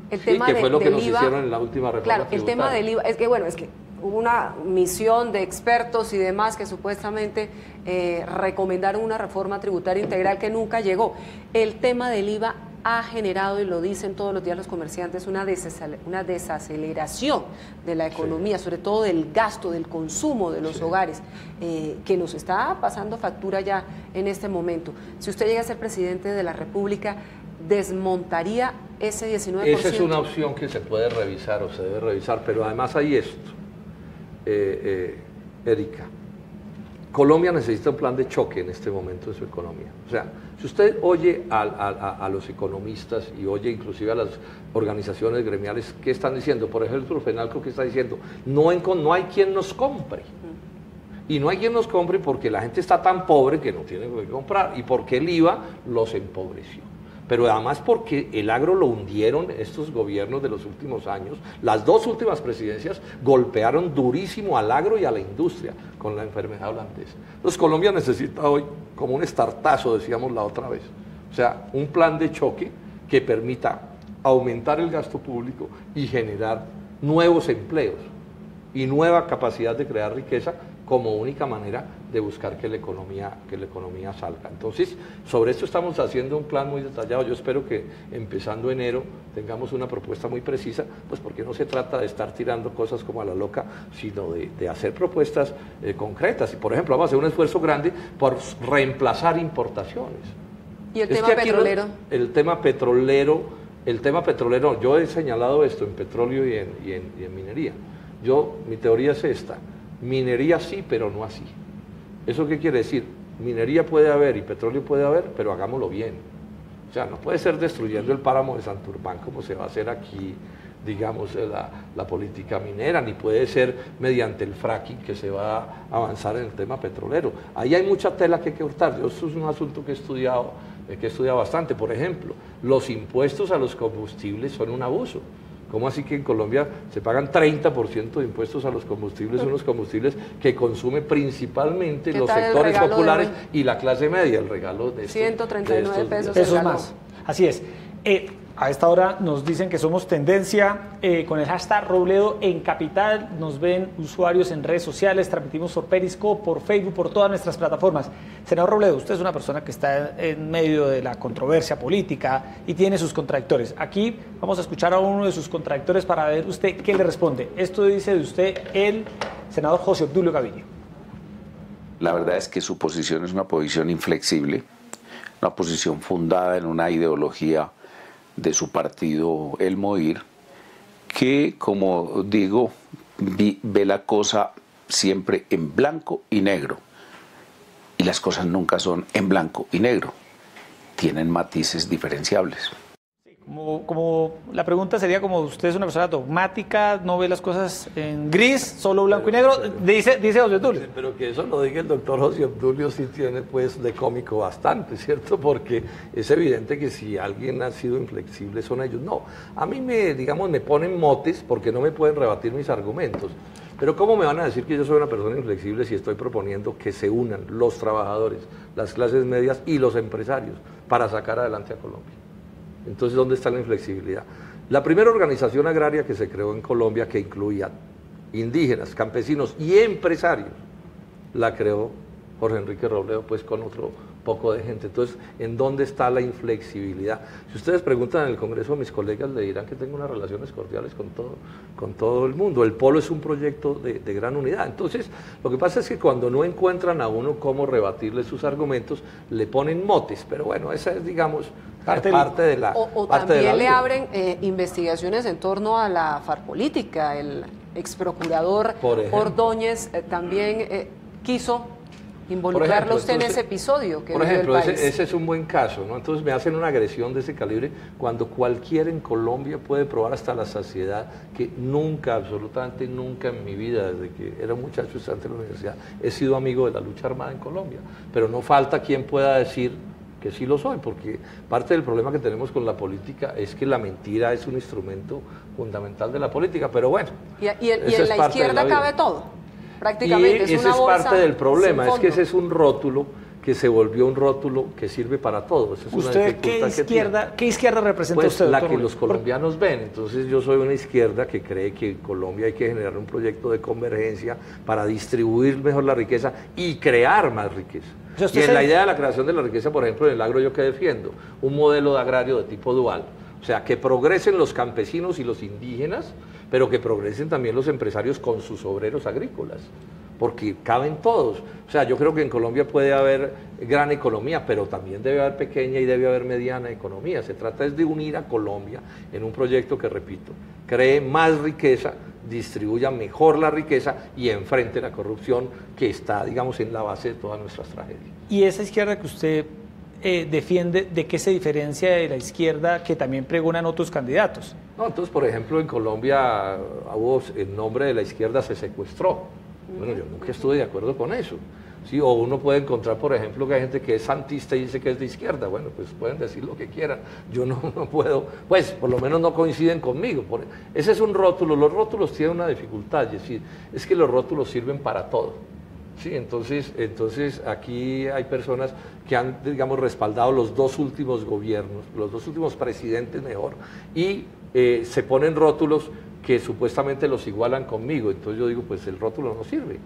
S2: El tema
S4: que fue lo que nos
S2: IVA,
S4: hicieron en la última reforma
S2: claro,
S4: tributaria.
S2: el tema del IVA, es que hubo una misión de expertos y demás que supuestamente recomendaron una reforma tributaria integral que nunca llegó. El tema del IVA ha generado, y lo dicen todos los días los comerciantes, una desaceleración de la economía, sobre todo del gasto, del consumo de los hogares, que nos está pasando factura ya en este momento. Si usted llega a ser presidente de la República, ¿desmontaría ese 19%?
S4: Esa es una opción que se puede revisar o se debe revisar, pero además hay esto, Erika. Colombia necesita un plan de choque en este momento de su economía. O sea, si usted oye a los economistas y oye inclusive a las organizaciones gremiales, ¿qué están diciendo? Por ejemplo, FENALCO, ¿qué está diciendo? No hay quien nos compre. Y no hay quien nos compre porque la gente está tan pobre que no tiene que comprar y porque el IVA los empobreció. Pero además porque el agro lo hundieron estos gobiernos de los últimos años. Las dos últimas presidencias golpearon durísimo al agro y a la industria con la enfermedad holandesa. Entonces Colombia necesita hoy como un estartazo, decíamos la otra vez. O sea, un plan de choque que permita aumentar el gasto público y generar nuevos empleos y nueva capacidad de crear riqueza como única manera de buscar que la economía salga. Entonces, sobre esto estamos haciendo un plan muy detallado. Yo espero que empezando enero tengamos una propuesta muy precisa, pues porque no se trata de estar tirando cosas como a la loca, sino de hacer propuestas concretas. Y, por ejemplo, vamos a hacer un esfuerzo grande por reemplazar importaciones.
S2: ¿Y el tema petrolero?
S4: El tema petrolero, yo he señalado esto en petróleo y en minería. Mi teoría es esta: minería sí, pero no así. ¿Eso qué quiere decir? Minería puede haber y petróleo puede haber, pero hagámoslo bien. O sea, no puede ser destruyendo el páramo de Santurbán como se va a hacer aquí, digamos, la política minera, ni puede ser mediante el fracking que se va a avanzar en el tema petrolero. Ahí hay mucha tela que hay que cortar. Eso es un asunto que he estudiado bastante. Por ejemplo, los impuestos a los combustibles son un abuso. ¿Cómo así que en Colombia se pagan 30% de impuestos a los combustibles, unos combustibles que consume principalmente los sectores populares y la clase media? El regalo de
S2: 139 pesos.
S1: Pesos más. Así es. A esta hora nos dicen que somos tendencia con el hashtag Robledo en Capital. Nos ven usuarios en redes sociales, transmitimos por Periscope, por Facebook, por todas nuestras plataformas. Senador Robledo, usted es una persona que está en medio de la controversia política y tiene sus contradictores. Aquí vamos a escuchar a uno de sus contradictores para ver usted qué le responde. Esto dice de usted el senador José Obdulio Gaviria.
S5: La verdad es que su posición es una posición inflexible, una posición fundada en una ideología de su partido, el MOIR, que, como digo, ve la cosa siempre en blanco y negro. Y las cosas nunca son en blanco y negro, tienen matices diferenciables.
S1: Como la pregunta sería como usted es una persona dogmática, no ve las cosas en gris, solo blanco y negro, dice José Obdulio.
S4: Pero que eso lo diga el doctor José Obdulio sí tiene pues de cómico bastante, ¿cierto? Porque es evidente que si alguien ha sido inflexible son ellos. No, a mí me ponen motes porque no me pueden rebatir mis argumentos. Pero ¿cómo me van a decir que yo soy una persona inflexible si estoy proponiendo que se unan los trabajadores, las clases medias y los empresarios para sacar adelante a Colombia? Entonces, ¿dónde está la inflexibilidad? La primera organización agraria que se creó en Colombia, que incluía indígenas, campesinos y empresarios, la creó Jorge Enrique Robledo, pues con otro poco de gente. Entonces, ¿en dónde está la inflexibilidad? Si ustedes preguntan en el Congreso a mis colegas, le dirán que tengo unas relaciones cordiales con todo el mundo. El Polo es un proyecto de gran unidad. Entonces, lo que pasa es que cuando no encuentran a uno cómo rebatirle sus argumentos, le ponen motes. Pero bueno, esa es, digamos, parte de la...
S2: O también le abren investigaciones en torno a la farpolítica. El exprocurador Ordóñez también quiso involucrarlo usted en ese episodio que
S4: por
S2: vive
S4: ejemplo,
S2: el país.
S4: ese es un buen caso, ¿no? Entonces me hacen una agresión de ese calibre cuando cualquiera en Colombia puede probar hasta la saciedad que nunca, absolutamente nunca en mi vida, desde que era un muchacho estudiante de la universidad, he sido amigo de la lucha armada en Colombia. Pero no falta quien pueda decir que sí lo soy, porque parte del problema que tenemos con la política es que la mentira es un instrumento fundamental de la política, pero bueno.
S2: Y en la izquierda cabe todo. Prácticamente,
S4: y ese es parte del problema, es que ese es un rótulo que se volvió un rótulo que sirve para todo. Esa es
S1: ¿Usted qué izquierda representa
S4: pues
S1: usted,
S4: la
S1: doctor?
S4: Que los colombianos ven. Entonces yo soy una izquierda que cree que en Colombia hay que generar un proyecto de convergencia para distribuir mejor la riqueza y crear más riqueza. Y en la idea de la creación de la riqueza, por ejemplo, en el agro yo que defiendo, un modelo de agrario de tipo dual. O sea, que progresen los campesinos y los indígenas, pero que progresen también los empresarios con sus obreros agrícolas, porque caben todos. O sea, yo creo que en Colombia puede haber gran economía, pero también debe haber pequeña y debe haber mediana economía. Se trata es de unir a Colombia en un proyecto que, repito, cree más riqueza, distribuya mejor la riqueza y enfrente la corrupción que está, digamos, en la base de todas nuestras tragedias.
S1: ¿Y esa izquierda que usted defiende, de qué se diferencia de la izquierda que también pregonan otros candidatos?
S4: No, entonces, por ejemplo, en Colombia el nombre de la izquierda se secuestró. Bueno, yo nunca estuve de acuerdo con eso. Sí, o uno puede encontrar, por ejemplo, que hay gente que es santista y dice que es de izquierda. Bueno, pues pueden decir lo que quieran. Yo no puedo, pues por lo menos no coinciden conmigo. Ese es un rótulo. Los rótulos tienen una dificultad, es decir, es que los rótulos sirven para todo. Sí, entonces aquí hay personas que han, digamos, respaldado los dos últimos gobiernos, los dos últimos presidentes mejor, y se ponen rótulos que supuestamente los igualan conmigo. Entonces yo digo, pues el rótulo no sirve,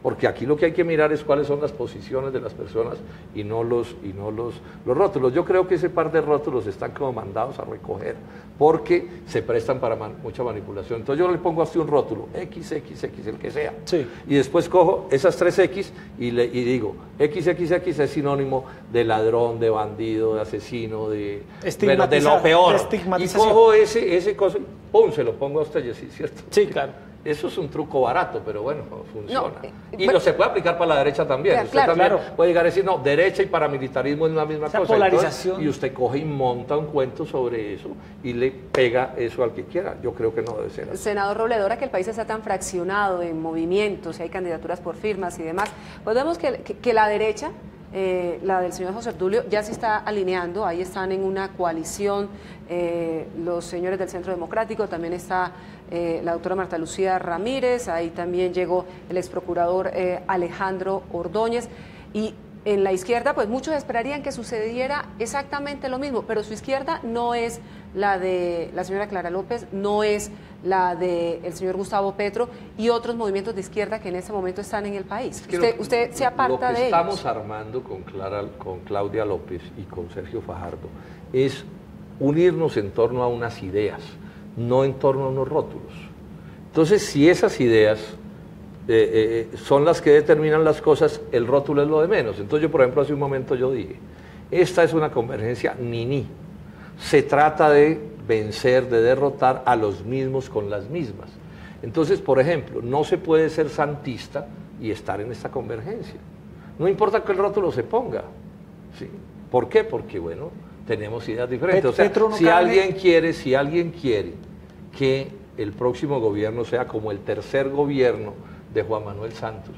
S4: porque aquí lo que hay que mirar es cuáles son las posiciones de las personas y no los rótulos. Yo creo que ese par de rótulos están como mandados a recoger, porque se prestan para mucha manipulación. Entonces yo le pongo así un rótulo, XXX, el que sea,
S1: sí,
S4: y después cojo esas 3X y digo, XXX es sinónimo de ladrón, de bandido, de asesino, de lo peor. Y cojo ese cosa, ¡pum!, se lo pongo a usted, ¿sí? ¿Cierto?
S1: Sí, claro.
S4: Eso es un truco barato, pero bueno, funciona. No, se puede aplicar para la derecha también. Usted también puede llegar a decir, no, derecha y paramilitarismo es la misma cosa.
S1: Polarización.
S4: Entonces, y usted coge y monta un cuento sobre eso y le pega eso al que quiera. Yo creo que no debe ser así.
S2: Senador Robledo, ahora que el país está tan fraccionado en movimientos y hay candidaturas por firmas y demás, pues vemos que la derecha, la del señor José Obdulio, ya se está alineando. Ahí están en una coalición los señores del Centro Democrático, también está la doctora Marta Lucía Ramírez, ahí también llegó el exprocurador Alejandro Ordóñez, y en la izquierda pues muchos esperarían que sucediera exactamente lo mismo, pero su izquierda no es la de la señora Clara López, no es la del señor Gustavo Petro y otros movimientos de izquierda que en este momento están en el país.
S4: Es que
S2: usted se aparta de ellos.
S4: Lo que estamos armando con Claudia López y con Sergio Fajardo es unirnos en torno a unas ideas, no en torno a unos rótulos. Entonces, si esas ideas son las que determinan las cosas, el rótulo es lo de menos. Entonces yo, por ejemplo, hace un momento yo dije, esta es una convergencia ni. Se trata de vencer, de derrotar a los mismos con las mismas. Entonces, por ejemplo, no se puede ser santista y estar en esta convergencia. No importa que el rótulo se ponga, ¿sí? ¿Por qué? Porque, bueno, tenemos ideas diferentes. O sea, si alguien quiere que el próximo gobierno sea como el tercer gobierno de Juan Manuel Santos,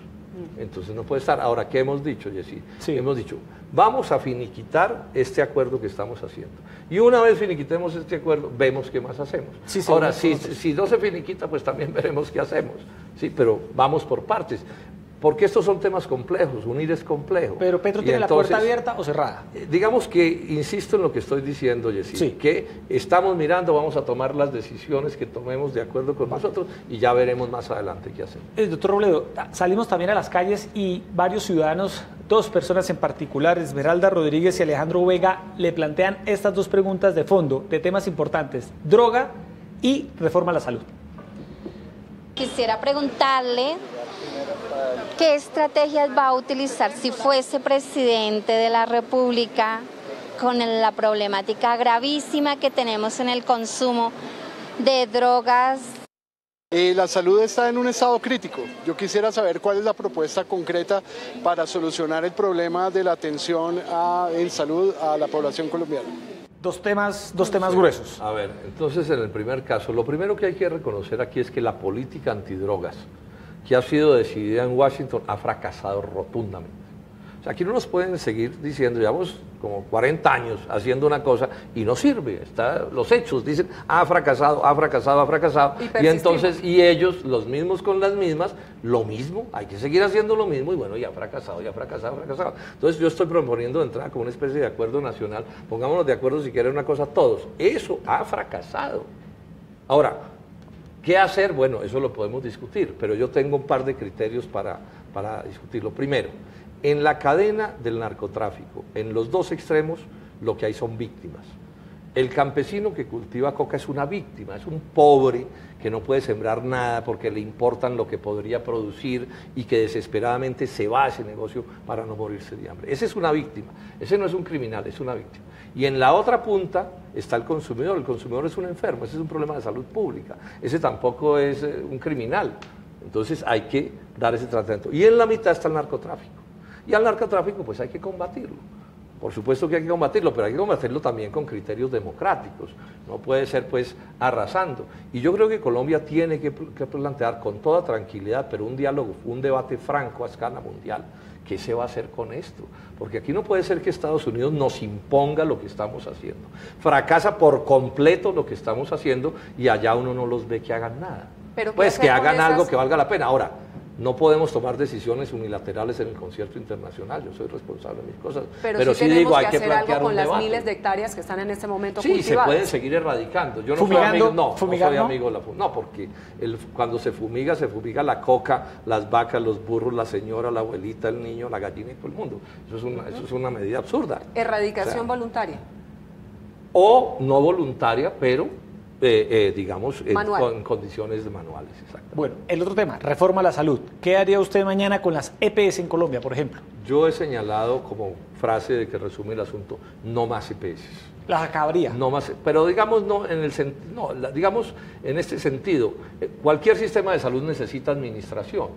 S4: entonces no puede estar. Ahora, ¿qué hemos dicho, Jessy? Sí. Hemos dicho, vamos a finiquitar este acuerdo que estamos haciendo. Y una vez finiquitemos este acuerdo, vemos qué más hacemos. Sí, ahora, si no se finiquita, pues también veremos qué hacemos. Sí, pero vamos por partes. Porque estos son temas complejos, unir es complejo.
S1: ¿Pero Petro tiene la puerta abierta o cerrada?
S4: Digamos que, insisto en lo que estoy diciendo, Jessy, sí, que estamos mirando, vamos a tomar las decisiones que tomemos de acuerdo con nosotros y ya veremos más adelante qué hacemos.
S1: Doctor Robledo, salimos también a las calles y varios ciudadanos, dos personas en particular, Esmeralda Rodríguez y Alejandro Vega, le plantean estas dos preguntas de fondo, de temas importantes, droga y reforma a la salud.
S6: Quisiera preguntarle ¿qué estrategias va a utilizar si fuese presidente de la República con la problemática gravísima que tenemos en el consumo de drogas
S7: La salud está en un estado crítico. Yo quisiera saber cuál es la propuesta concreta para solucionar el problema de la atención en salud a la población colombiana.
S1: Dos temas gruesos.
S4: A ver, entonces en el primer caso, lo primero que hay que reconocer aquí es que la política antidrogas que ha sido decidida en Washington ha fracasado rotundamente. O sea, aquí no nos pueden seguir diciendo, llevamos como 40 años haciendo una cosa y no sirve. Los hechos dicen, ha fracasado, ha fracasado, ha fracasado. Y entonces, y ellos, los mismos con las mismas, lo mismo, hay que seguir haciendo lo mismo y bueno, ya ha fracasado, ya ha fracasado, ha fracasado. Entonces yo estoy proponiendo de entrada como una especie de acuerdo nacional, pongámonos de acuerdo si quieren una cosa todos. Eso ha fracasado. Ahora, ¿qué hacer? Bueno, eso lo podemos discutir, pero yo tengo un par de criterios para discutirlo. Primero, en la cadena del narcotráfico, en los dos extremos, lo que hay son víctimas. El campesino que cultiva coca es una víctima, es un pobre que no puede sembrar nada porque le importan lo que podría producir y que desesperadamente se va a ese negocio para no morirse de hambre. Ese es una víctima, ese no es un criminal, es una víctima. Y en la otra punta está el consumidor es un enfermo, ese es un problema de salud pública, ese tampoco es un criminal. Entonces hay que dar ese tratamiento. Y en la mitad está el narcotráfico. Y al narcotráfico pues hay que combatirlo. Por supuesto que hay que combatirlo, pero hay que combatirlo también con criterios democráticos. No puede ser pues arrasando. Y yo creo que Colombia tiene que plantear con toda tranquilidad, pero un diálogo, un debate franco a escala mundial. ¿Qué se va a hacer con esto? Porque aquí no puede ser que Estados Unidos nos imponga lo que estamos haciendo. Fracasa por completo lo que estamos haciendo y allá uno no los ve que hagan nada. Pero pues que hagan algo que valga la pena. Ahora, no podemos tomar decisiones unilaterales en el concierto internacional, yo soy responsable de mis cosas, pero sí digo, hay que plantear algo
S2: con las
S4: debate.
S2: miles de hectáreas que están en este momento
S4: cultivadas. Sí, se pueden seguir erradicando. Yo no soy amigo, no soy amigo de la fumigación. No, porque cuando se fumiga la coca, las vacas, los burros, la señora, la abuelita, el niño, la gallina y todo el mundo. Eso es una medida absurda.
S2: Erradicación voluntaria.
S4: O no voluntaria, pero digamos, en condiciones manuales.
S1: Bueno, el otro tema, reforma a la salud. ¿Qué haría usted mañana con las EPS en Colombia, por ejemplo?
S4: Yo he señalado como frase de que resume el asunto, no más EPS.
S1: ¿Las acabaría?
S4: No más, pero digamos digamos en este sentido, cualquier sistema de salud necesita administración,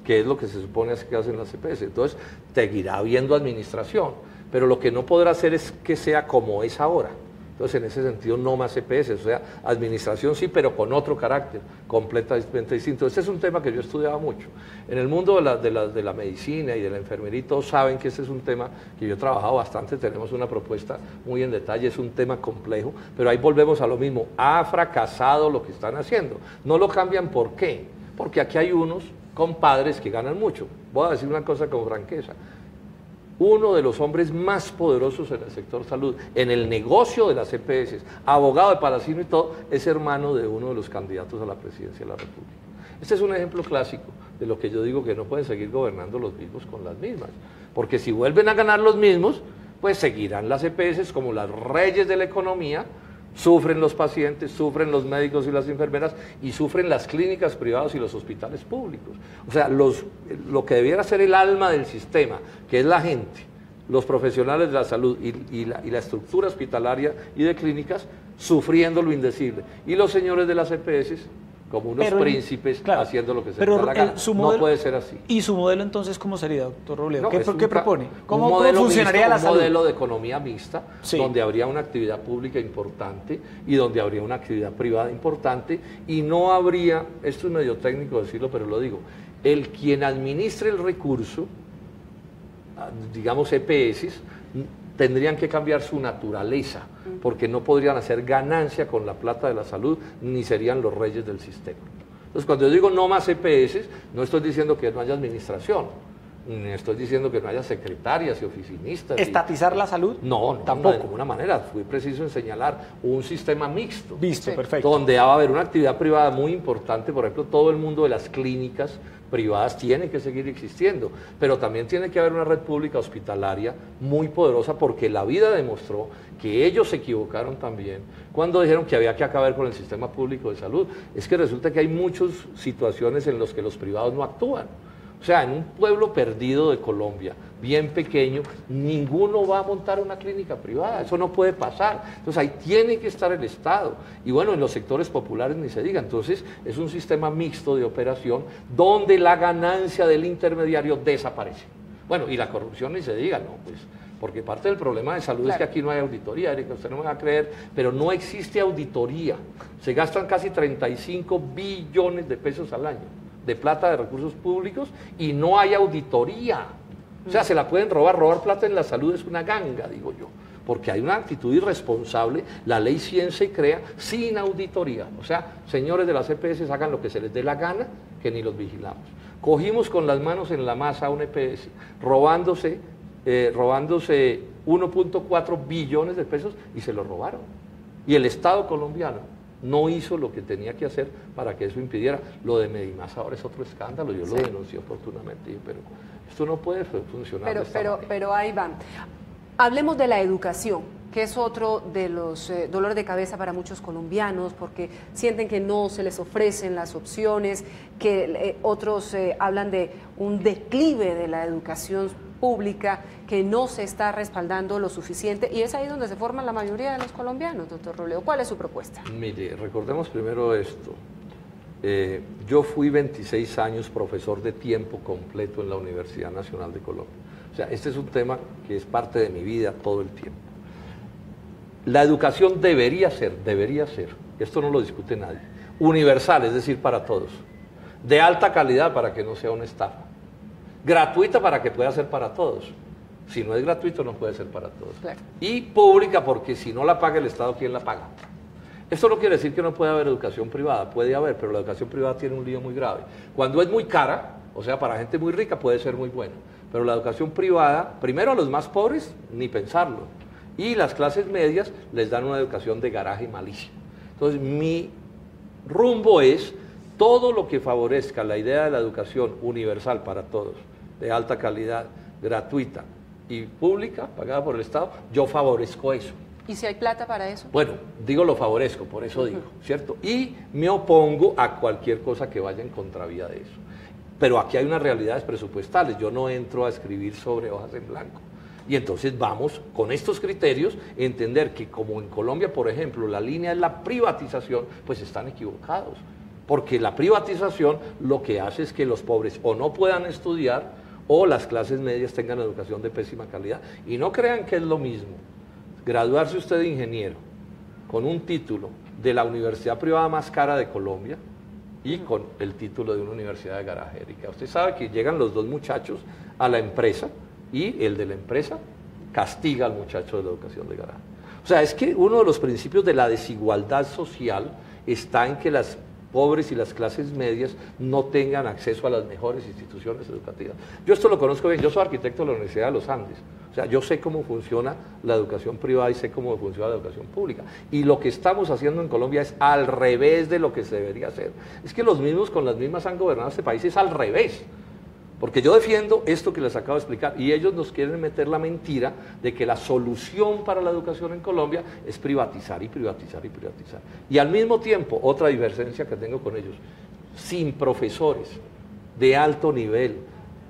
S4: que es lo que se supone que hacen las EPS. Entonces, seguirá habiendo administración, pero lo que no podrá hacer es que sea como es ahora. Entonces, en ese sentido, no más EPS, o sea, administración sí, pero con otro carácter, completamente distinto. Este es un tema que yo he estudiado mucho. En el mundo de la medicina y de la enfermería, todos saben que este es un tema que yo he trabajado bastante, tenemos una propuesta muy en detalle, es un tema complejo, pero ahí volvemos a lo mismo, ha fracasado lo que están haciendo. No lo cambian, ¿por qué? Porque aquí hay unos compadres que ganan mucho. Voy a decir una cosa con franqueza. Uno de los hombres más poderosos en el sector salud, en el negocio de las EPS, abogado de Palacino y todo, es hermano de uno de los candidatos a la presidencia de la República. Este es un ejemplo clásico de lo que yo digo, que no pueden seguir gobernando los mismos con las mismas, porque si vuelven a ganar los mismos, pues seguirán las EPS como las reyes de la economía. Sufren los pacientes, sufren los médicos y las enfermeras y sufren las clínicas privadas y los hospitales públicos. O sea, lo que debiera ser el alma del sistema, que es la gente, los profesionales de la salud y la estructura hospitalaria y de clínicas, sufriendo lo indecible. Y los señores de las EPS, como unos príncipes, claro, haciendo lo que se les da la gana. No puede ser así.
S1: ¿Y su modelo entonces cómo sería, doctor Robledo? ¿Qué propone? ¿Cómo funcionaría la salud?
S4: Un modelo de economía mixta, sí, donde habría una actividad pública importante y donde habría una actividad privada importante y no habría, esto es medio técnico decirlo, pero lo digo, quien administre el recurso, digamos EPS, tendrían que cambiar su naturaleza, porque no podrían hacer ganancia con la plata de la salud, ni serían los reyes del sistema. Entonces, cuando yo digo no más EPS, no estoy diciendo que no haya administración, ni estoy diciendo que no haya secretarias y oficinistas.
S1: ¿Estatizar la salud?
S4: No,
S1: tampoco.
S4: De ninguna manera. Fui preciso en señalar un sistema mixto.
S1: Visto, sí, perfecto.
S4: Donde va a haber una actividad privada muy importante, por ejemplo, todo el mundo de las clínicas privadas tiene que seguir existiendo, pero también tiene que haber una red pública hospitalaria muy poderosa, porque la vida demostró que ellos se equivocaron también cuando dijeron que había que acabar con el sistema público de salud. Es que resulta que hay muchas situaciones en las que los privados no actúan. O O sea, en un pueblo perdido de Colombia, bien pequeño, ninguno va a montar una clínica privada, eso no puede pasar. Entonces ahí tiene que estar el Estado. Y bueno, en los sectores populares ni se diga. Entonces es un sistema mixto de operación donde la ganancia del intermediario desaparece. Bueno, y la corrupción ni se diga, ¿no? Pues porque parte del problema de salud es que aquí no hay auditoría, Erika, usted no me va a creer, pero no existe auditoría. Se gastan casi 35 billones de pesos al año de plata de recursos públicos y no hay auditoría. O sea, se la pueden robar plata en la salud es una ganga, digo yo, porque hay una actitud irresponsable, la ley ciencia y crea sin auditoría. O sea, señores de las EPS hagan lo que se les dé la gana, que ni los vigilamos. Cogimos con las manos en la masa a un EPS, robándose 1.4 billones de pesos y se lo robaron. Y el Estado colombiano no hizo lo que tenía que hacer para que eso impidiera. Lo de Medimás ahora es otro escándalo, yo lo denuncié oportunamente, pero esto no puede funcionar.
S2: Pero ahí van. Hablemos de la educación, que es otro de los dolores de cabeza para muchos colombianos, porque sienten que no se les ofrecen las opciones, que otros hablan de un declive de la educación pública, que no se está respaldando lo suficiente, y es ahí donde se forman la mayoría de los colombianos, doctor Robledo. ¿Cuál es su propuesta?
S4: Mire, recordemos primero esto. Yo fui 26 años profesor de tiempo completo en la Universidad Nacional de Colombia. O sea, este es un tema que es parte de mi vida todo el tiempo. La educación debería ser, esto no lo discute nadie, universal, es decir, para todos, de alta calidad para que no sea una estafa, gratuita para que pueda ser para todos. Si no es gratuito, no puede ser para todos. Claro. Y pública, porque si no la paga el Estado, ¿quién la paga? Esto no quiere decir que no pueda haber educación privada, puede haber, pero la educación privada tiene un lío muy grave. Cuando es muy cara, o sea, para gente muy rica puede ser muy buena, pero la educación privada, primero a los más pobres, ni pensarlo, y las clases medias les dan una educación de garaje malísima. Entonces, mi rumbo es todo lo que favorezca la idea de la educación universal para todos, de alta calidad, gratuita y pública, pagada por el Estado, yo favorezco eso.
S2: ¿Y si hay plata para eso?
S4: Bueno, digo lo favorezco, por eso digo, ¿cierto? Y me opongo a cualquier cosa que vaya en contravía de eso. Pero aquí hay unas realidades presupuestales, yo no entro a escribir sobre hojas en blanco. Y entonces vamos, con estos criterios, a entender que como en Colombia, por ejemplo, la línea es la privatización, pues están equivocados. Porque la privatización lo que hace es que los pobres o no puedan estudiar o las clases medias tengan educación de pésima calidad. Y no crean que es lo mismo graduarse usted de ingeniero con un título de la universidad privada más cara de Colombia y con el título de una universidad de garaje, Erika. Usted sabe que llegan los dos muchachos a la empresa y el de la empresa castiga al muchacho de la educación de garaje. O sea, es que uno de los principios de la desigualdad social está en que las pobres y las clases medias no tengan acceso a las mejores instituciones educativas. Yo esto lo conozco bien, yo soy arquitecto de la Universidad de los Andes, o sea, yo sé cómo funciona la educación privada y sé cómo funciona la educación pública. Y lo que estamos haciendo en Colombia es al revés de lo que se debería hacer. Es que los mismos con las mismas han gobernado este país, es al revés. Porque yo defiendo esto que les acabo de explicar y ellos nos quieren meter la mentira de que la solución para la educación en Colombia es privatizar y privatizar y privatizar. Y al mismo tiempo, otra divergencia que tengo con ellos, sin profesores de alto nivel,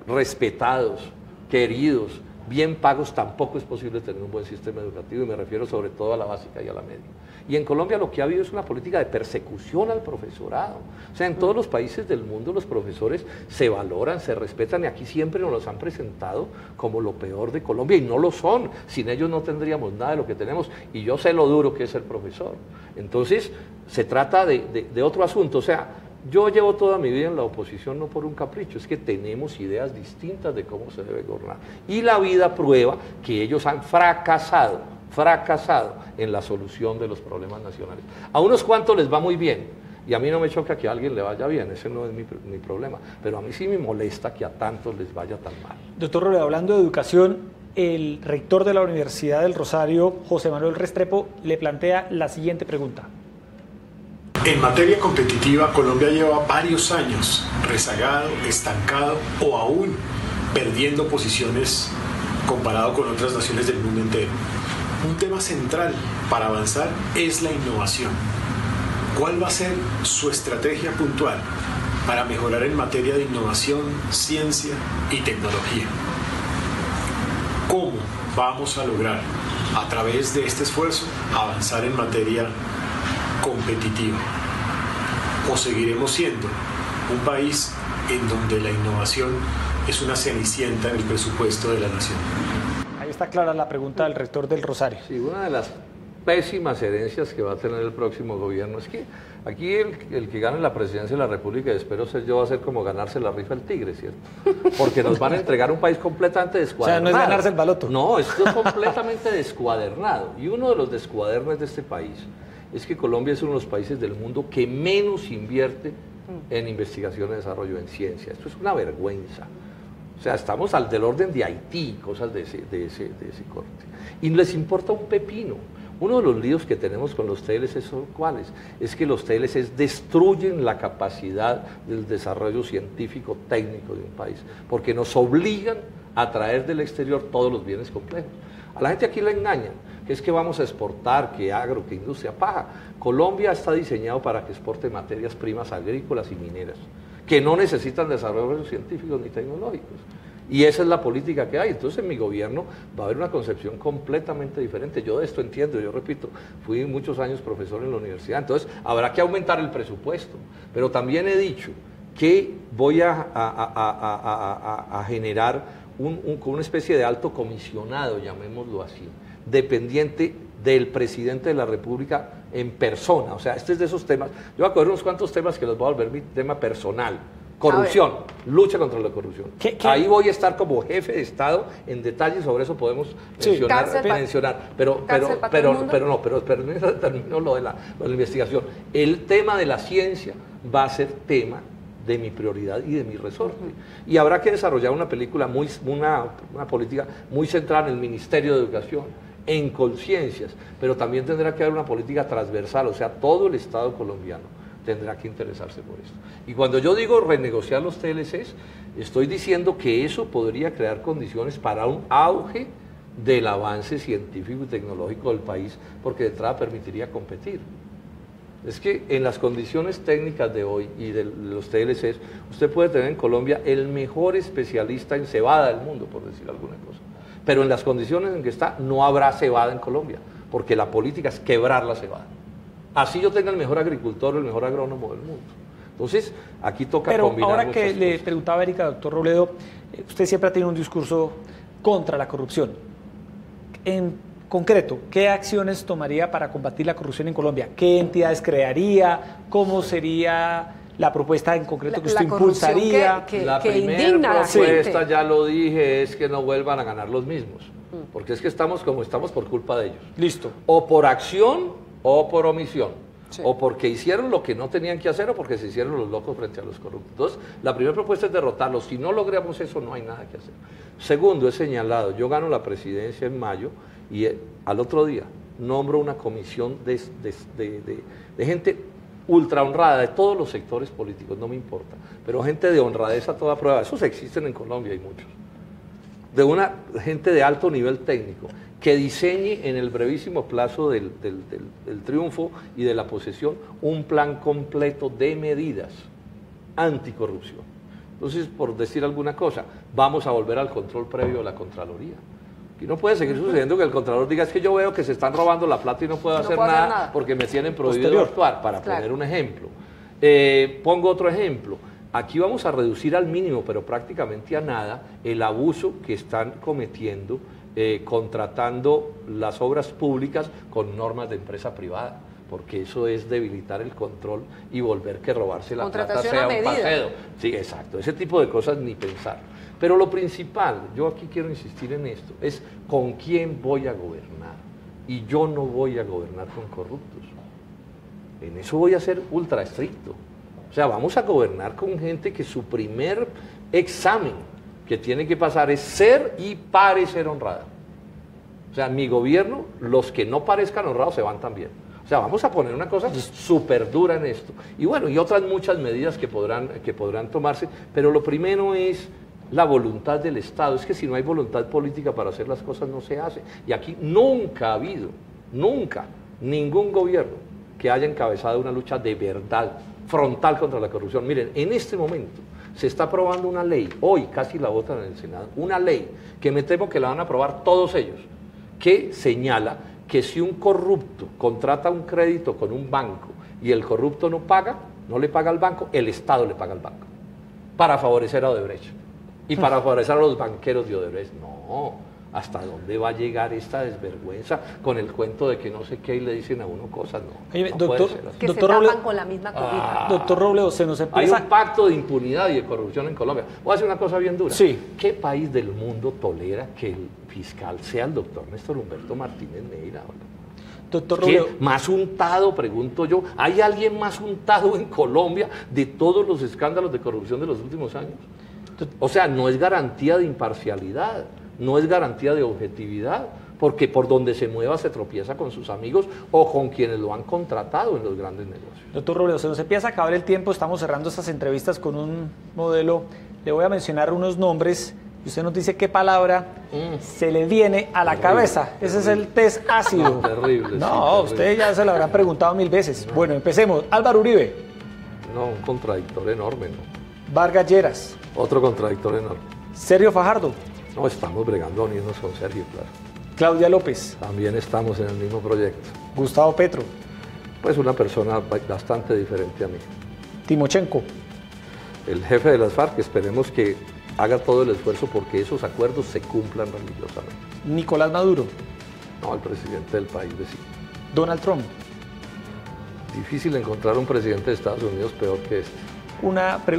S4: respetados, queridos, bien pagos, tampoco es posible tener un buen sistema educativo, y me refiero sobre todo a la básica y a la media. Y en Colombia lo que ha habido es una política de persecución al profesorado. O sea, en todos los países del mundo los profesores se valoran, se respetan, y aquí siempre nos los han presentado como lo peor de Colombia, y no lo son. Sin ellos no tendríamos nada de lo que tenemos, y yo sé lo duro que es ser profesor. Entonces, se trata de otro asunto. O sea, yo llevo toda mi vida en la oposición no por un capricho, es que tenemos ideas distintas de cómo se debe gobernar. Y la vida prueba que ellos han fracasado en la solución de los problemas nacionales. A unos cuantos les va muy bien, y a mí no me choca que a alguien le vaya bien, ese no es mi problema, pero a mí sí me molesta que a tantos les vaya tan mal.
S1: Doctor Robledo, hablando de educación, el rector de la Universidad del Rosario, José Manuel Restrepo, le plantea la siguiente pregunta.
S8: En materia competitiva, Colombia lleva varios años rezagado, estancado o aún perdiendo posiciones comparado con otras naciones del mundo entero. Un tema central para avanzar es la innovación. ¿Cuál va a ser su estrategia puntual para mejorar en materia de innovación, ciencia y tecnología. ¿Cómo vamos a lograr, a través de este esfuerzo, avanzar en materia competitiva? ¿O seguiremos siendo un país en donde la innovación es una cenicienta en el presupuesto de la nación?
S1: Ahí está clara la pregunta del rector del Rosario.
S4: Sí, una de las pésimas herencias que va a tener el próximo gobierno es que aquí el que gane la presidencia de la República, y espero ser yo, va a ser como ganarse la rifa el tigre, ¿cierto? Porque nos van a entregar un país completamente descuadernado.
S1: O sea, no es ganarse el baloto.
S4: No, esto es completamente descuadernado. Y uno de los descuadernos de este país es que Colombia es uno de los países del mundo que menos invierte en investigación y desarrollo en ciencia. Esto es una vergüenza. O sea, estamos del orden de Haití, cosas de ese corte. Y les importa un pepino. Uno de los líos que tenemos con los TLCs son cuáles, es que los TLCs destruyen la capacidad del desarrollo científico técnico de un país, porque nos obligan a traer del exterior todos los bienes complejos. A la gente aquí la engañan, que es que vamos a exportar, que agro, que industria, paja. Colombia está diseñado para que exporte materias primas agrícolas y mineras, que no necesitan desarrollos científicos ni tecnológicos. Y esa es la política que hay. Entonces en mi gobierno va a haber una concepción completamente diferente. Yo de esto entiendo, yo repito, fui muchos años profesor en la universidad, entonces habrá que aumentar el presupuesto. Pero también he dicho que voy a generar una especie de alto comisionado, llamémoslo así, dependiente del presidente de la República en persona. O sea, este es de esos temas. Yo voy a coger unos cuantos temas que los voy a volver mi tema personal. Corrupción, lucha contra la corrupción. Ahí voy a estar como jefe de Estado, en detalle sobre eso podemos mencionar. Pero termino lo de la investigación. El tema de la ciencia va a ser tema de mi prioridad y de mi resorte. Y habrá que desarrollar una política muy centrada en el Ministerio de Educación, en conciencias, pero también tendrá que haber una política transversal, o sea, todo el Estado colombiano tendrá que interesarse por esto. Y cuando yo digo renegociar los TLCs, estoy diciendo que eso podría crear condiciones para un auge del avance científico y tecnológico del país, porque de entrada permitiría competir. Es que en las condiciones técnicas de hoy y de los TLCs, usted puede tener en Colombia el mejor especialista en cebada del mundo, por decir alguna cosa. Pero en las condiciones en que está, no habrá cebada en Colombia, porque la política es quebrar la cebada. Así yo tenga el mejor agricultor o el mejor agrónomo del mundo. Entonces, aquí toca combinar.
S1: Pero ahora que le preguntaba a Erika, doctor Robledo, usted siempre ha tenido un discurso contra la corrupción. En concreto, ¿qué acciones tomaría para combatir la corrupción en Colombia? ¿Qué entidades crearía? ¿Cómo sería la propuesta en concreto que usted impulsaría?
S2: La
S4: primera propuesta, ya lo dije, es que no vuelvan a ganar los mismos. Porque es que estamos como estamos por culpa de ellos.
S1: Listo.
S4: O por acción o por omisión, o porque hicieron lo que no tenían que hacer, o porque se hicieron los locos frente a los corruptos. Entonces, la primera propuesta es derrotarlos. Si no logramos eso, no hay nada que hacer. Segundo, he señalado, yo gano la presidencia en mayo, y al otro día nombro una comisión de gente ultra honrada, de todos los sectores políticos, no me importa, pero gente de honradez a toda prueba. Esos existen en Colombia, hay muchos. De una gente de alto nivel técnico, que diseñe en el brevísimo plazo del triunfo y de la posesión un plan completo de medidas anticorrupción. Entonces, por decir alguna cosa, vamos a volver al control previo de la Contraloría. Y no puede seguir sucediendo que el Contralor diga, es que yo veo que se están robando la plata y no puedo hacer nada porque me tienen prohibido actuar, para poner un ejemplo. Pongo otro ejemplo. Aquí vamos a reducir al mínimo, pero prácticamente a nada, el abuso que están cometiendo contratando las obras públicas con normas de empresa privada, porque eso es debilitar el control y volver que robarse la plata sea un paseo. Sí, exacto, ese tipo de cosas ni pensar. Pero lo principal, yo aquí quiero insistir en esto, es con quién voy a gobernar. Y yo no voy a gobernar con corruptos. En eso voy a ser ultra estricto. O sea, vamos a gobernar con gente que su primer examen que tiene que pasar es ser y parecer honrada. O sea, mi gobierno, los que no parezcan honrados se van también. O sea, vamos a poner una cosa súper dura en esto. Y bueno, y otras muchas medidas que podrán tomarse, pero lo primero es la voluntad del Estado. Es que si no hay voluntad política para hacer las cosas, no se hace. Y aquí nunca ha habido, nunca, ningún gobierno que haya encabezado una lucha de verdad frontal contra la corrupción. Miren, en este momento se está aprobando una ley, hoy casi la votan en el Senado, una ley que me temo que la van a aprobar todos ellos, que señala que si un corrupto contrata un crédito con un banco y el corrupto no paga, no le paga al banco, el Estado le paga al banco, para favorecer a Odebrecht y para favorecer a los banqueros de Odebrecht. No, ¿hasta dónde va a llegar esta desvergüenza con el cuento de que no sé qué y le dicen a uno cosas? No,
S1: oye,
S4: no
S1: doctor,
S4: puede ser así.
S2: Que
S1: doctor
S2: se tapan
S1: Robledo,
S2: con la misma cobija.
S1: doctor Robledo, se nos
S4: Hay
S1: empieza...
S4: un pacto de impunidad y de corrupción en Colombia. Voy a decir una cosa bien dura.
S1: Sí.
S4: ¿Qué país del mundo tolera que el fiscal sea el doctor Néstor Humberto Martínez Neira?
S1: Doctor
S4: ¿Qué
S1: Robledo,
S4: más untado, pregunto yo? ¿Hay alguien más untado en Colombia de todos los escándalos de corrupción de los últimos años? O sea, no es garantía de imparcialidad, no es garantía de objetividad, porque por donde se mueva se tropieza con sus amigos o con quienes lo han contratado en los grandes negocios.
S1: doctor Robledo, se nos empieza a acabar el tiempo, estamos cerrando estas entrevistas con un modelo. Le voy a mencionar unos nombres y usted nos dice qué palabra se le viene a la cabeza. Ese es el test ácido.
S4: Terrible.
S1: No,
S4: sí,
S1: ustedes ya se lo habrán preguntado 1000 veces. Bueno, empecemos. Álvaro Uribe.
S4: No, un contradictor enorme, ¿no?
S1: Vargas Lleras.
S4: Otro contradictor enorme.
S1: Sergio Fajardo.
S4: No, estamos bregando a unirnos con Sergio, claro.
S1: Claudia López.
S4: También estamos en el mismo proyecto.
S1: Gustavo Petro.
S4: Pues una persona bastante diferente a mí.
S1: Timochenko.
S4: El jefe de las FARC, esperemos que haga todo el esfuerzo porque esos acuerdos se cumplan religiosamente.
S1: Nicolás Maduro.
S4: No, el presidente del país vecino.
S1: Donald Trump.
S4: Difícil encontrar un presidente de Estados Unidos peor que este.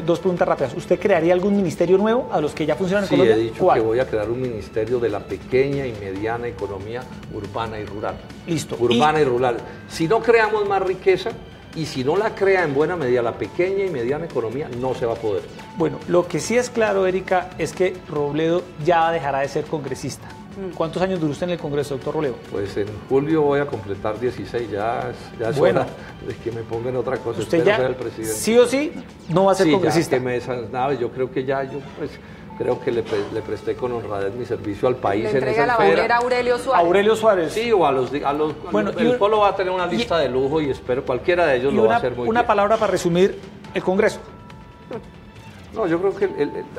S1: Dos preguntas rápidas. ¿Usted crearía algún ministerio nuevo a los que ya funcionan en Colombia?
S4: Sí, he dicho
S1: ¿Cuál?
S4: que voy a crear un ministerio de la pequeña y mediana economía urbana y rural.
S1: Listo.
S4: Urbana y rural. Si no creamos más riqueza y si no la crea en buena medida la pequeña y mediana economía, no se va a poder.
S1: Bueno, lo que sí es claro, Erika, es que Robledo ya dejará de ser congresista. ¿Cuántos años duró usted en el Congreso, doctor Robledo?
S4: Pues en julio voy a completar 16, ya es
S1: Bueno.
S4: hora de que me pongan otra cosa.
S1: Usted
S4: Espero
S1: ya,
S4: ser el presidente.
S1: sí o sí, no va a ser
S4: Sí,
S1: congresista.
S4: ya que me desanave, yo creo que creo que le presté con honradez mi servicio al país
S2: Le
S4: en
S2: entrega
S4: esa
S2: la
S4: esfera.
S2: bandera a Aurelio Suárez.
S1: Aurelio Suárez.
S4: Sí, o a los
S1: Bueno,
S4: el Polo va a tener una lista de lujo y espero cualquiera de ellos
S1: Y
S4: lo va a hacer muy
S1: una
S4: bien.
S1: palabra para resumir el Congreso.
S4: No, yo creo que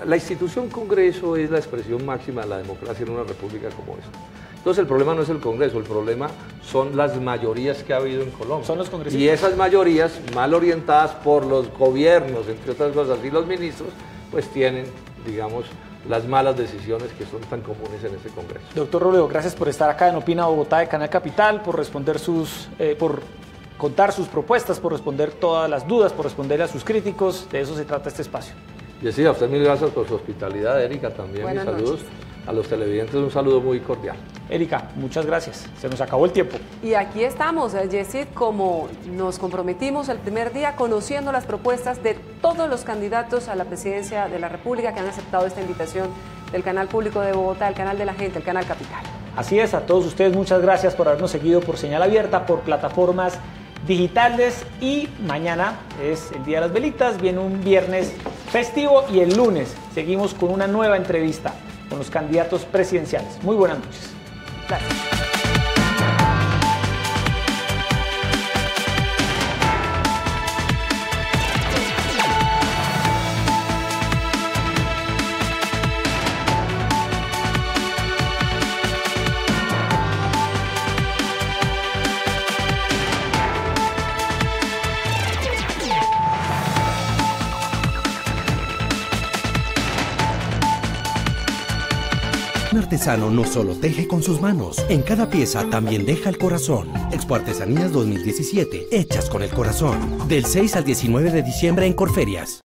S4: la institución Congreso es la expresión máxima de la democracia en una república como esta. Entonces el problema no es el Congreso, el problema son las mayorías que ha habido en Colombia.
S1: Son los congresistas.
S4: Y esas mayorías, mal orientadas por los gobiernos, entre otras cosas, y los ministros, pues tienen, digamos, las malas decisiones que son tan comunes en ese Congreso.
S1: Doctor Robledo, gracias por estar acá en Opina Bogotá de Canal Capital, por responder por contar sus propuestas, por responder todas las dudas, por responder a sus críticos. De eso se trata este espacio.
S4: Y sí, a usted mil gracias por su hospitalidad, Erika, también
S2: Buenas
S4: mis saludos.
S2: noches.
S4: A los televidentes un saludo muy cordial.
S1: Erika, muchas gracias. Se nos acabó el tiempo.
S2: Y aquí estamos, Yesid, como nos comprometimos el primer día, conociendo las propuestas de todos los candidatos a la presidencia de la República que han aceptado esta invitación del Canal Público de Bogotá, el Canal de la Gente, el Canal Capital.
S1: Así es, a todos ustedes muchas gracias por habernos seguido por señal abierta, por plataformas digitales, y mañana es el Día de las Velitas, viene un viernes festivo y el lunes seguimos con una nueva entrevista con los candidatos presidenciales. Muy buenas noches.
S2: Gracias.
S9: Un artesano no solo teje con sus manos, en cada pieza también deja el corazón. Expo Artesanías 2017, hechas con el corazón. Del 6 al 19 de diciembre en Corferias.